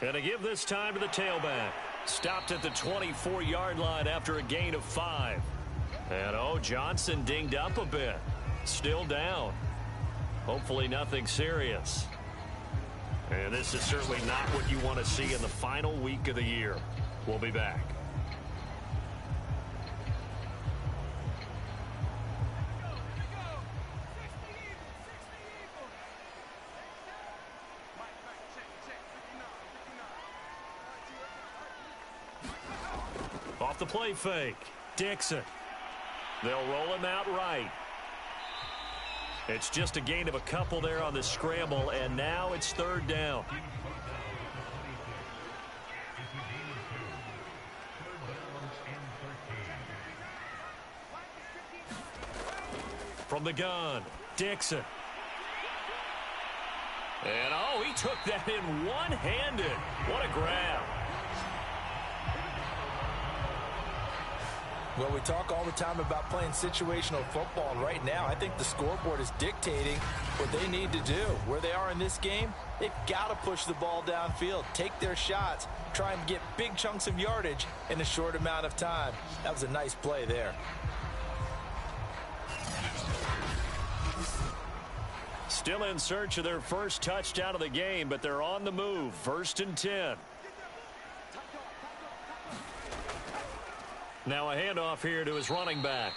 Going to give this time to the tailback. Stopped at the 24-yard line after a gain of 5. And, Johnson dinged up a bit. Still down. Hopefully nothing serious. And this is certainly not what you want to see in the final week of the year. We'll be back. Off the play fake. Dixon. They'll roll him out right. It's just a gain of a couple there on the scramble, and now it's 3rd down. From the gun, Dixon. And, he took that in one-handed. What a grab. Well, we talk all the time about playing situational football, and right now I think the scoreboard is dictating what they need to do. Where they are in this game, they've got to push the ball downfield, take their shots, try and get big chunks of yardage in a short amount of time. That was a nice play there. Still in search of their first touchdown of the game, but they're on the move. 1st and 10. Now a handoff here to his running back.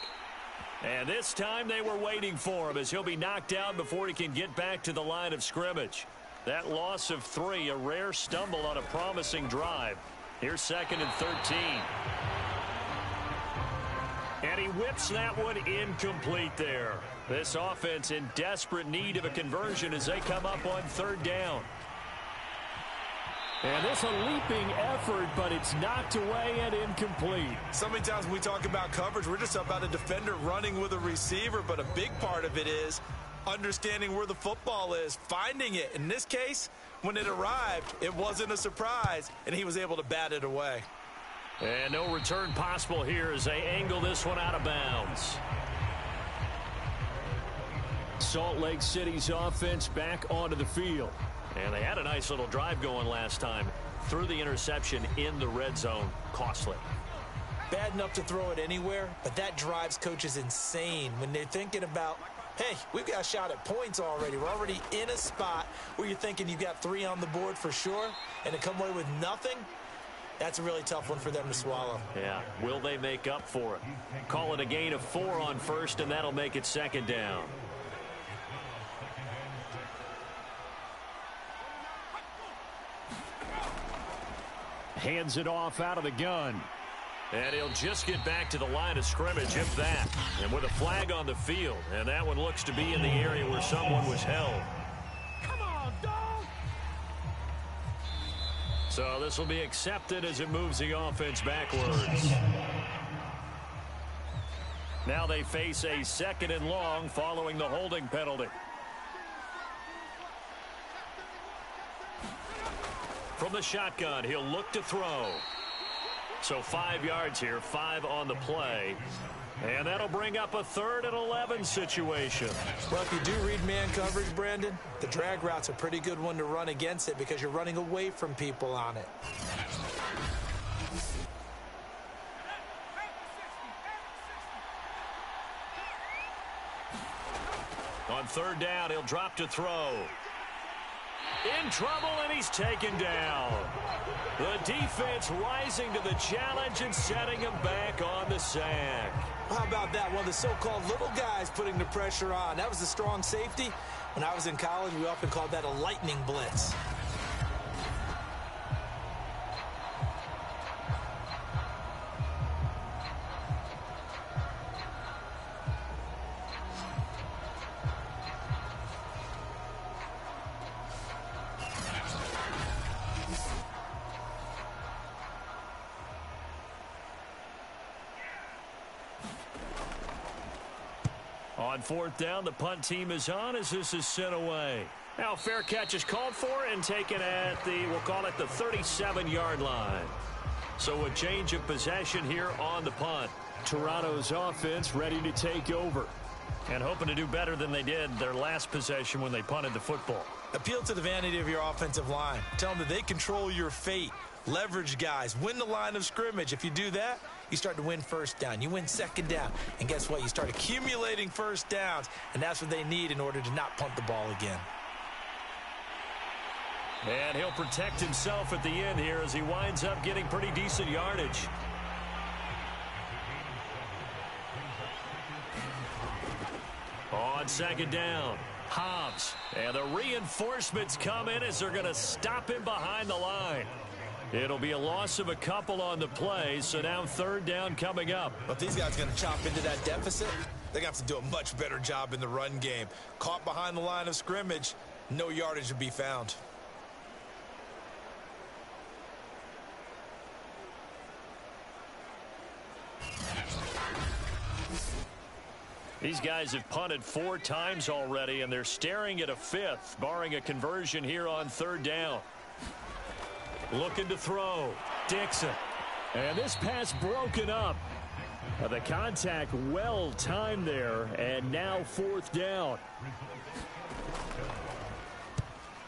And this time they were waiting for him as he'll be knocked down before he can get back to the line of scrimmage. That loss of 3, a rare stumble on a promising drive. Here's 2nd and 13. And he whips that one incomplete there. This offense in desperate need of a conversion as they come up on 3rd down. And this a leaping effort, but it's knocked away and incomplete. So many times when we talk about coverage, we're just about a defender running with a receiver, but a big part of it is understanding where the football is, finding it. In this case, when it arrived, it wasn't a surprise, and he was able to bat it away. And no return possible here as they angle this one out of bounds. Salt Lake City's offense back onto the field. And they had a nice little drive going last time. Threw the interception in the red zone. Costly. Bad enough to throw it anywhere, but that drives coaches insane when they're thinking about, hey, we've got a shot at points already. We're already in a spot where you're thinking you've got 3 on the board for sure, and to come away with nothing, that's a really tough one for them to swallow. Yeah, will they make up for it? Call it a gain of 4 on 1st, and that'll make it 2nd down. Hands it off out of the gun. And he'll just get back to the line of scrimmage, if that. And with a flag on the field. And that one looks to be in the area where someone was held. Come on, dog! So this will be accepted as it moves the offense backwards. Now they face a 2nd and long following the holding penalty. From the shotgun, he'll look to throw. So 5 yards here, 5 on the play. And that'll bring up a 3rd and 11 situation. Well, if you do read man coverage, Brandon, the drag route's a pretty good one to run against it because you're running away from people on it. On 3rd down, he'll drop to throw. In trouble, and he's taken down. The defense rising to the challenge and setting him back on the sack. How about that? One of the so-called little guys putting the pressure on. That was a strong safety. When I was in college, we often called that a lightning blitz. On 4th down, the punt team is on as this is sent away. Now fair catch is called for and taken at the, we'll call it the 37-yard line. So a change of possession here on the punt. Toronto's offense ready to take over. And hoping to do better than they did their last possession when they punted the football. Appeal to the vanity of your offensive line. Tell them that they control your fate. Leverage guys. Win the line of scrimmage. If you do that, you start to win first down. You win second down. And guess what? You start accumulating first downs. And that's what they need in order to not punt the ball again. And he'll protect himself at the end here as he winds up getting pretty decent yardage. On second down, Hobbs. And the reinforcements come in as they're going to stop him behind the line. It'll be a loss of a couple on the play, so now third down coming up. But these guys are going to chop into that deficit. They're going to have to do a much better job in the run game. Caught behind the line of scrimmage, no yardage to be found. These guys have punted 4 times already, and they're staring at a 5th, barring a conversion here on third down. Looking to throw. Dixon. And this pass broken up. The contact well timed there, and now fourth down.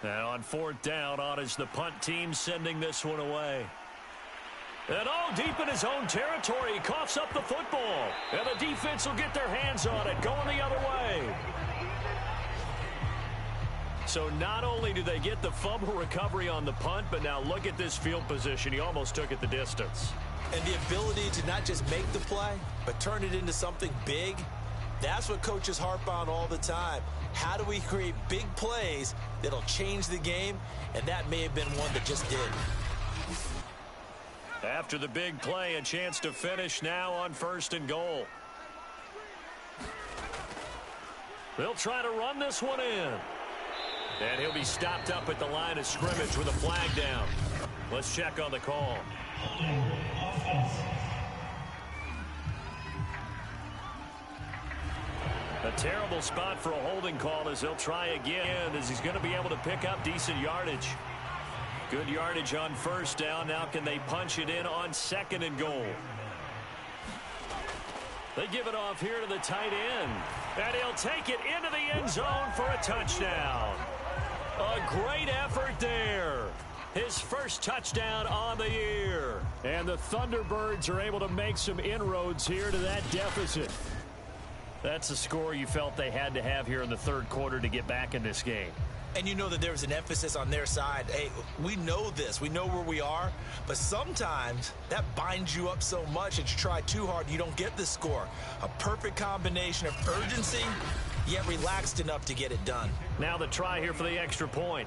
Now on fourth down, on is the punt team sending this one away. And deep in his own territory, he coughs up the football. And the defense will get their hands on it, going the other way. So not only do they get the fumble recovery on the punt, but now look at this field position. He almost took it the distance. And the ability to not just make the play, but turn it into something big, that's what coaches harp on all the time. How do we create big plays that'll change the game? And that may have been one that just did. After the big play, a chance to finish now on first and goal. They'll try to run this one in. And he'll be stopped up at the line of scrimmage with a flag down. Let's check on the call. A terrible spot for a holding call as they'll try again as he's going to be able to pick up decent yardage. Good yardage on first down. Now can they punch it in on second and goal? They give it off here to the tight end. And he'll take it into the end zone for a touchdown. A great effort there. His first touchdown on the year. And the Thunderbirds are able to make some inroads here to that deficit. That's a score you felt they had to have here in the third quarter to get back in this game. And you know that there's an emphasis on their side. Hey, we know this. We know where we are. But sometimes that binds you up so much that you try too hard, you don't get the score. A perfect combination of urgency, yet relaxed enough to get it done. Now the try here for the extra point.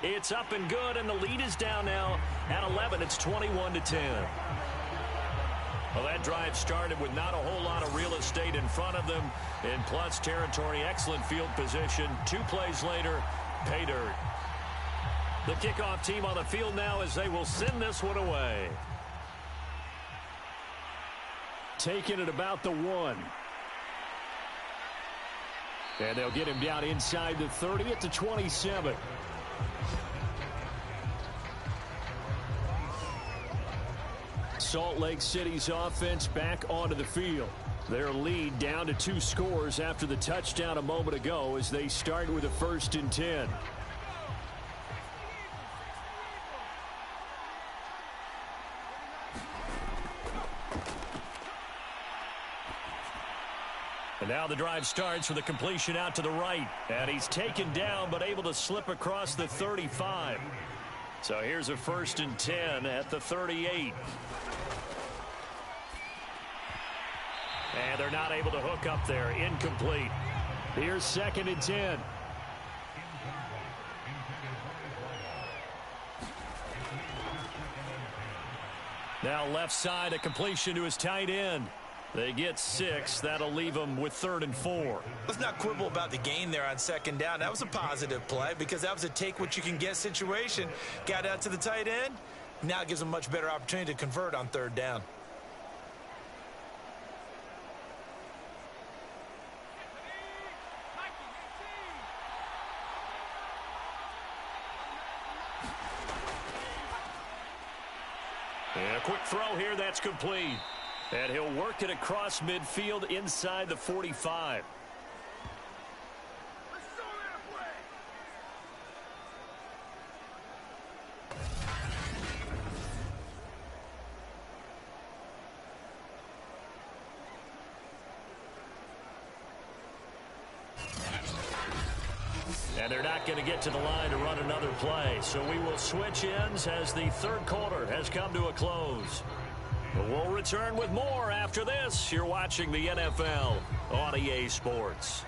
It's up and good, and the lead is down now at 11. It's 21-10. Well, that drive started with not a whole lot of real estate in front of them. In plus territory, excellent field position. 2 plays later, pay dirt. The kickoff team on the field now as they will send this one away. Taking it about the 1. And they'll get him down inside the 30 at the 27. Salt Lake City's offense back onto the field. Their lead down to 2 scores after the touchdown a moment ago as they start with a 1st and 10. And now the drive starts with a completion out to the right. And he's taken down but able to slip across the 35. So here's a 1st and 10 at the 38. And they're not able to hook up there. Incomplete. Here's 2nd and 10. Now left side, a completion to his tight end. They get 6. That'll leave them with 3rd and 4. Let's not quibble about the gain there on 2nd down. That was a positive play because that was a take-what-you-can-get situation. Got out to the tight end. Now it gives them a much better opportunity to convert on 3rd down. And a quick throw here, that's complete. And he'll work it across midfield inside the 45. And they're not going to get to the line to run another play. So we will switch ends as the third quarter has come to a close. But we'll return with more after this. You're watching the NFL on EA Sports.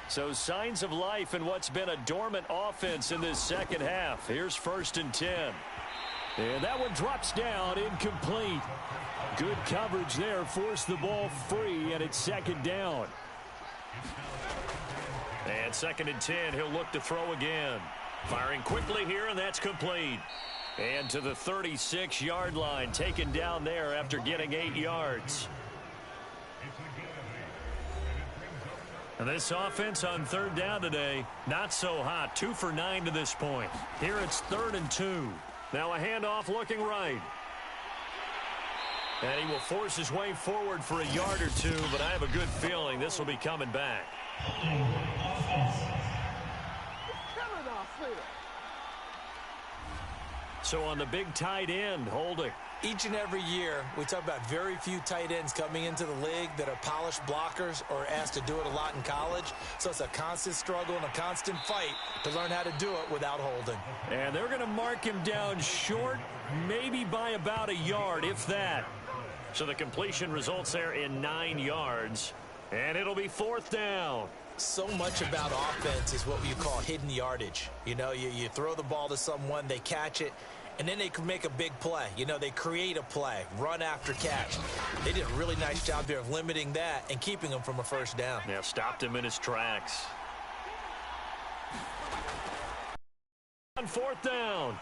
So signs of life in what's been a dormant offense in this second half. Here's 1st and 10. And that one drops down, incomplete. Good coverage there, forced the ball free, and it's 2nd down. And 2nd and 10, he'll look to throw again. Firing quickly here, and that's complete. And to the 36-yard line, taken down there after getting 8 yards. And this offense on 3rd down today, not so hot. 2 for 9 to this point. Here it's 3rd and 2. Now a handoff looking right. And he will force his way forward for a yard or two, but I have a good feeling this will be coming back. So on the big tight end, holding. Each and every year, we talk about very few tight ends coming into the league that are polished blockers or asked to do it a lot in college. So it's a constant struggle and a constant fight to learn how to do it without holding. And they're going to mark him down short, maybe by about a yard, if that. So the completion results there in 9 yards. And it'll be 4th down. So much about offense is what you call hidden yardage. You know, you throw the ball to someone, they catch it, and then they can make a big play. You know, they create a play, run after catch. They did a really nice job there of limiting that and keeping him from a 1st down. Yeah, stopped him in his tracks. On 4th down.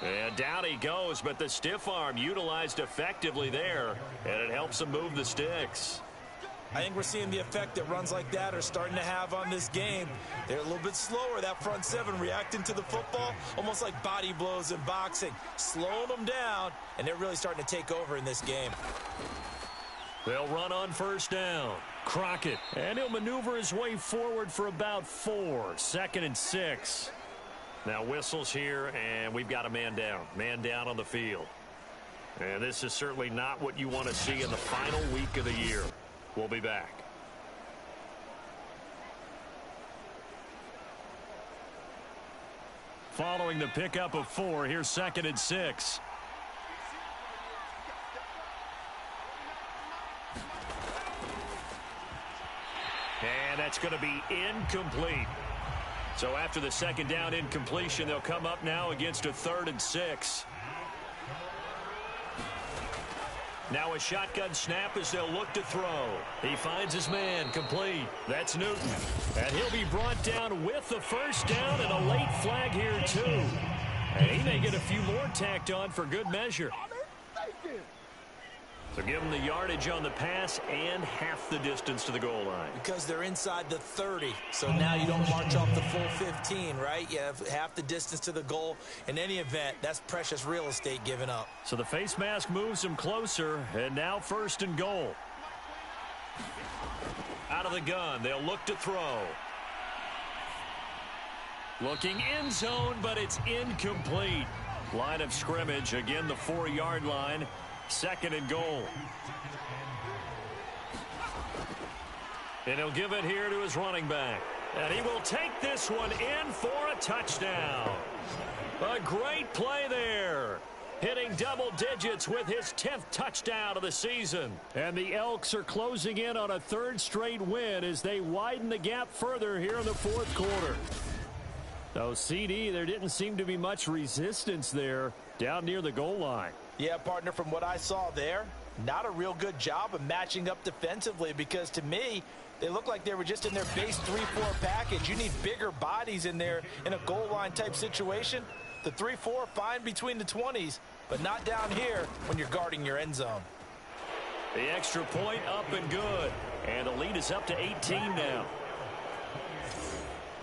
And down he goes, but the stiff arm utilized effectively there, and it helps him move the sticks. I think we're seeing the effect that runs like that are starting to have on this game. They're a little bit slower, that front 7, reacting to the football, almost like body blows in boxing, slowing them down, and they're really starting to take over in this game. They'll run on 1st down. Crockett, and he'll maneuver his way forward for about 4. 2nd and 6. Now whistles here, and we've got a man down. Man down on the field. And this is certainly not what you want to see in the final week of the year. We'll be back. Following the pickup of 4, here's 2nd and 6. And that's going to be incomplete. So after the 2nd down incompletion, they'll come up now against a 3rd and 6. Now a shotgun snap as they'll look to throw. He finds his man, complete. That's Newton. And he'll be brought down with the 1st down and a late flag here too. And he may get a few more tacked on for good measure. So give them the yardage on the pass and half the distance to the goal line. Because they're inside the 30, so now you don't march off the full 15, right? You have half the distance to the goal. In any event, that's precious real estate given up. So the face mask moves them closer, and now 1st and goal. Out of the gun, they'll look to throw. Looking end zone, but it's incomplete. Line of scrimmage, again the 4-yard line. 2nd and goal. And he'll give it here to his running back. And he will take this one in for a touchdown. A great play there. Hitting double digits with his 10th touchdown of the season. And the Elks are closing in on a 3rd straight win as they widen the gap further here in the 4th quarter. So CD, there didn't seem to be much resistance there down near the goal line. Yeah, partner, from what I saw there, not a real good job of matching up defensively because to me, they look like they were just in their base 3-4 package. You need bigger bodies in there in a goal line type situation. The 3-4, fine between the 20s, but not down here when you're guarding your end zone. The extra point up and good. And the lead is up to 18 now.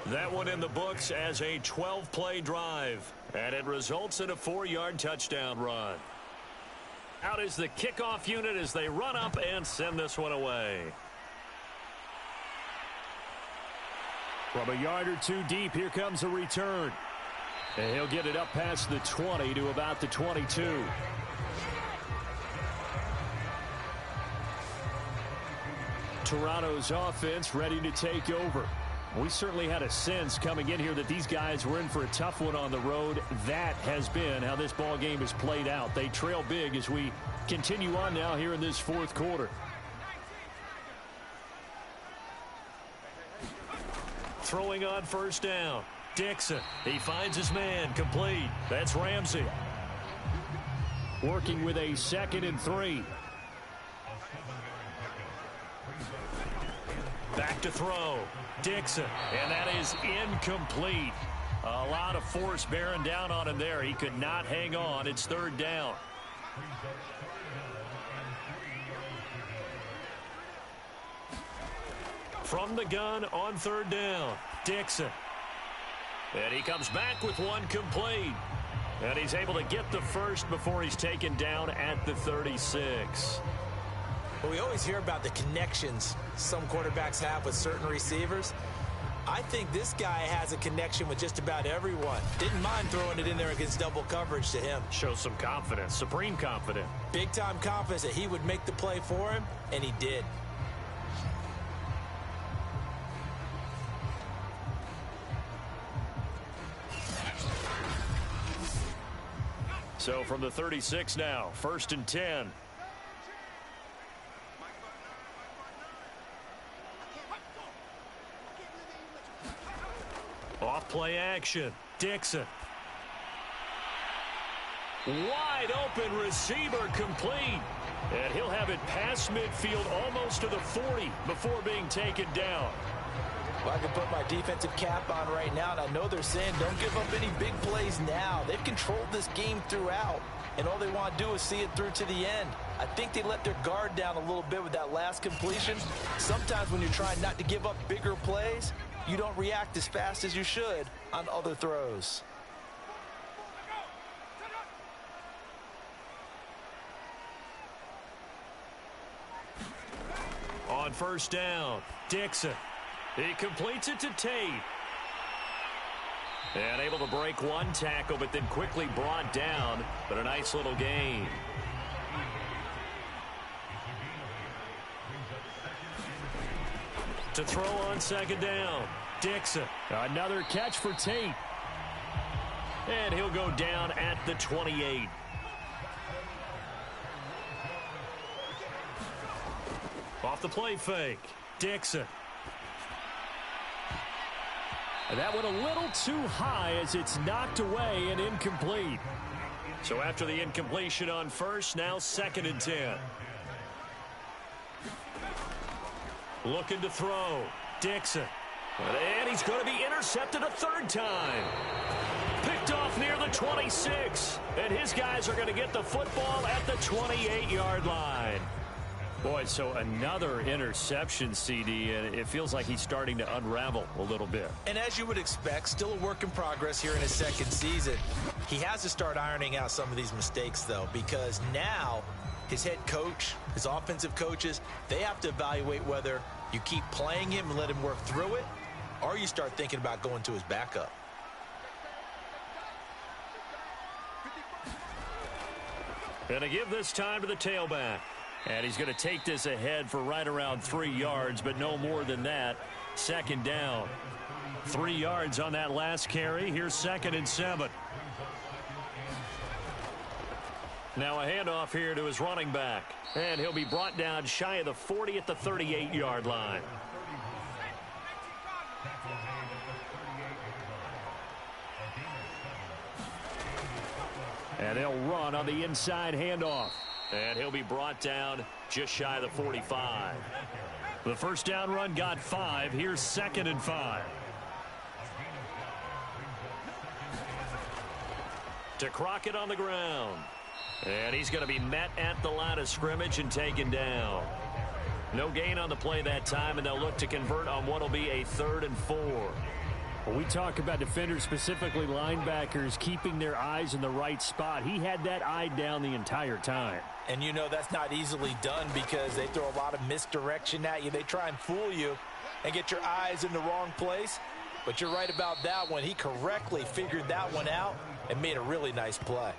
That one in the books as a 12-play drive, and it results in a 4-yard touchdown run. Out is the kickoff unit as they run up and send this one away. From a yard or two deep, here comes a return. And he'll get it up past the 20 to about the 22. Toronto's offense ready to take over. We certainly had a sense coming in here that these guys were in for a tough one on the road. That has been how this ball game has played out. They trail big as we continue on now here in this fourth quarter. Throwing on first down. Dixon. He finds his man. Complete. That's Ramsey. Working with a 2nd and 3. Back to throw. Dixon. And that is incomplete. A lot of force bearing down on him there. He could not hang on. It's 3rd down. From the gun on 3rd down. Dixon. And he comes back with one complete. And he's able to get the first before he's taken down at the 36. Well, we always hear about the connections some quarterbacks have with certain receivers. I think this guy has a connection with just about everyone. Didn't mind throwing it in there against double coverage to him. Shows some confidence, supreme confidence. Big-time confidence that he would make the play for him, and he did. So from the 36 now, 1st and 10. Off play action. Dixon. Wide open receiver complete. And he'll have it past midfield almost to the 40 before being taken down. Well, I can put my defensive cap on right now, and I know they're saying don't give up any big plays now. They've controlled this game throughout, and all they want to do is see it through to the end. I think they let their guard down a little bit with that last completion. Sometimes when you're trying not to give up bigger plays, you don't react as fast as you should on other throws. On first down, Dixon. He completes it to Tate. And able to break one tackle, but then quickly brought down. But a nice little gain. To throw on 2nd down, Dixon. Another catch for Tate. And he'll go down at the 28. Off the play fake, Dixon. And that went a little too high as it's knocked away and incomplete. So after the incompletion on first, now 2nd and 10. Looking to throw. Dixon. And he's going to be intercepted a 3rd time. Picked off near the 26. And his guys are going to get the football at the 28-yard line. Boy, so another interception, CD, and it feels like he's starting to unravel a little bit. And as you would expect, still a work in progress here in his 2nd season. He has to start ironing out some of these mistakes, though, because now his head coach, his offensive coaches, they have to evaluate whether you keep playing him and let him work through it, or you start thinking about going to his backup. And to give this time to the tailback. And he's going to take this ahead for right around 3 yards, but no more than that. 2nd down. 3 yards on that last carry. Here's 2nd and 7. Now a handoff here to his running back. And he'll be brought down shy of the 40 at the 38-yard line. And they'll run on the inside handoff. And he'll be brought down just shy of the 45. The first down run got 5. Here's 2nd and 5. To Crockett on the ground. And he's going to be met at the line of scrimmage and taken down. No gain on the play that time, and they'll look to convert on what will be a 3rd and 4. When we talk about defenders, specifically linebackers, keeping their eyes in the right spot, he had that eye down the entire time. And you know that's not easily done because they throw a lot of misdirection at you. They try and fool you and get your eyes in the wrong place. But you're right about that one. He correctly figured that one out and made a really nice play.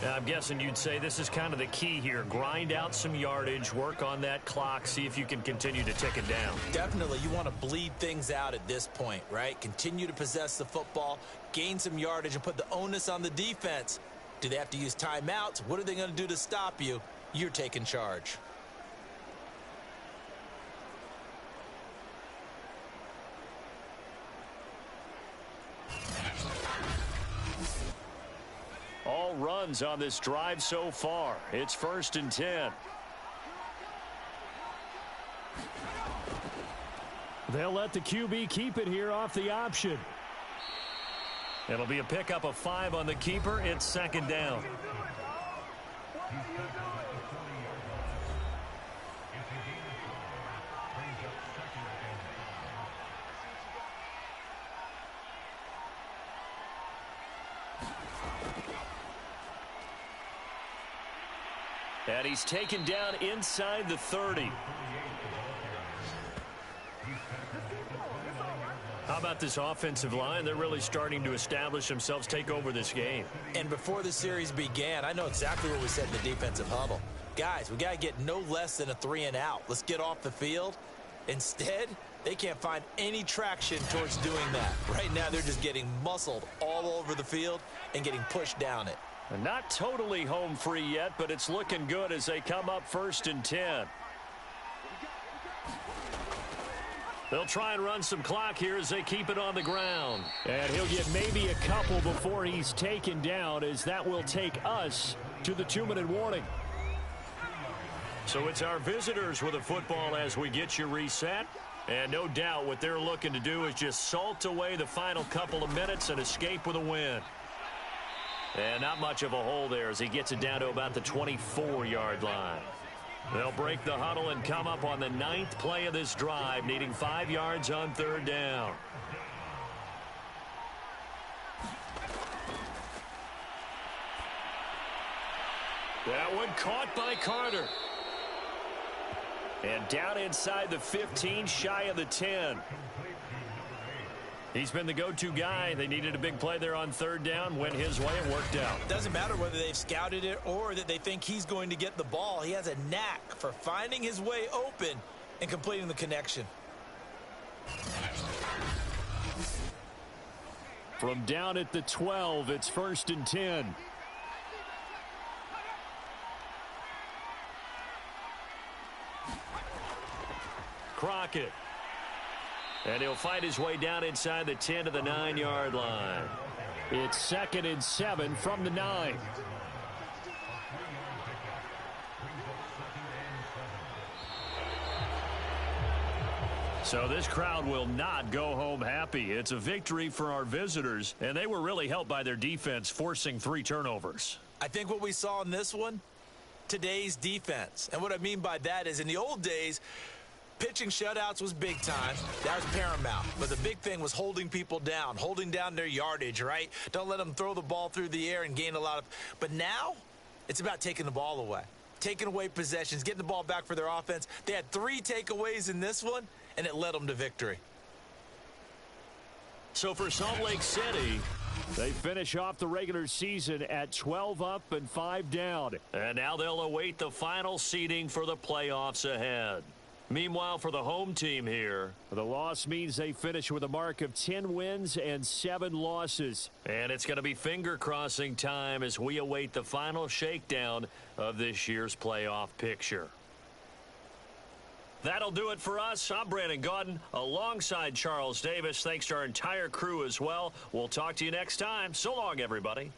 I'm guessing you'd say this is kind of the key here. Grind out some yardage, work on that clock, see if you can continue to tick it down. Definitely. You want to bleed things out at this point, right? Continue to possess the football, gain some yardage, and put the onus on the defense. Do they have to use timeouts? What are they going to do to stop you? You're taking charge. All runs on this drive so far. It's 1st and 10. They'll let the QB keep it here off the option. It'll be a pickup of 5 on the keeper. It's 2nd down. And he's taken down inside the 30. How about this offensive line? They're really starting to establish themselves, take over this game. And before the series began, I know exactly what we said in the defensive huddle. Guys, we got to get no less than a 3 and out. Let's get off the field. Instead, they can't find any traction towards doing that. Right now, they're just getting muscled all over the field and getting pushed down it. And not totally home free yet, but it's looking good as they come up 1st and 10. They'll try and run some clock here as they keep it on the ground. And he'll get maybe a couple before he's taken down, as that will take us to the 2-minute warning. So it's our visitors with a football as we get you reset. And no doubt what they're looking to do is just salt away the final couple of minutes and escape with a win. And not much of a hole there as he gets it down to about the 24-yard line. They'll break the huddle and come up on the 9th play of this drive, needing 5 yards on 3rd down. That one caught by Carter. And down inside the 15, shy of the 10. He's been the go-to guy. They needed a big play there on 3rd down. Went his way and worked out. Doesn't matter whether they've scouted it or that they think he's going to get the ball. He has a knack for finding his way open and completing the connection. From down at the 12, it's 1st and 10. Crockett. And he'll find his way down inside the 10 to the 9-yard line. It's 2nd and 7 from the 9. So this crowd will not go home happy. It's a victory for our visitors, and they were really helped by their defense forcing 3 turnovers. I think what we saw in this one, today's defense. And what I mean by that is in the old days, pitching shutouts was big time. That was paramount. But the big thing was holding people down, holding down their yardage, right? Don't let them throw the ball through the air and gain a lot of. But now it's about taking the ball away, taking away possessions, getting the ball back for their offense. They had 3 takeaways in this one, and it led them to victory. So for Salt Lake City, they finish off the regular season at 12 up and 5 down. And now they'll await the final seeding for the playoffs ahead. Meanwhile, for the home team here, the loss means they finish with a mark of 10 wins and 7 losses. And it's going to be finger-crossing time as we await the final shakedown of this year's playoff picture. That'll do it for us. I'm Brandon Gaudin alongside Charles Davis. Thanks to our entire crew as well. We'll talk to you next time. So long, everybody.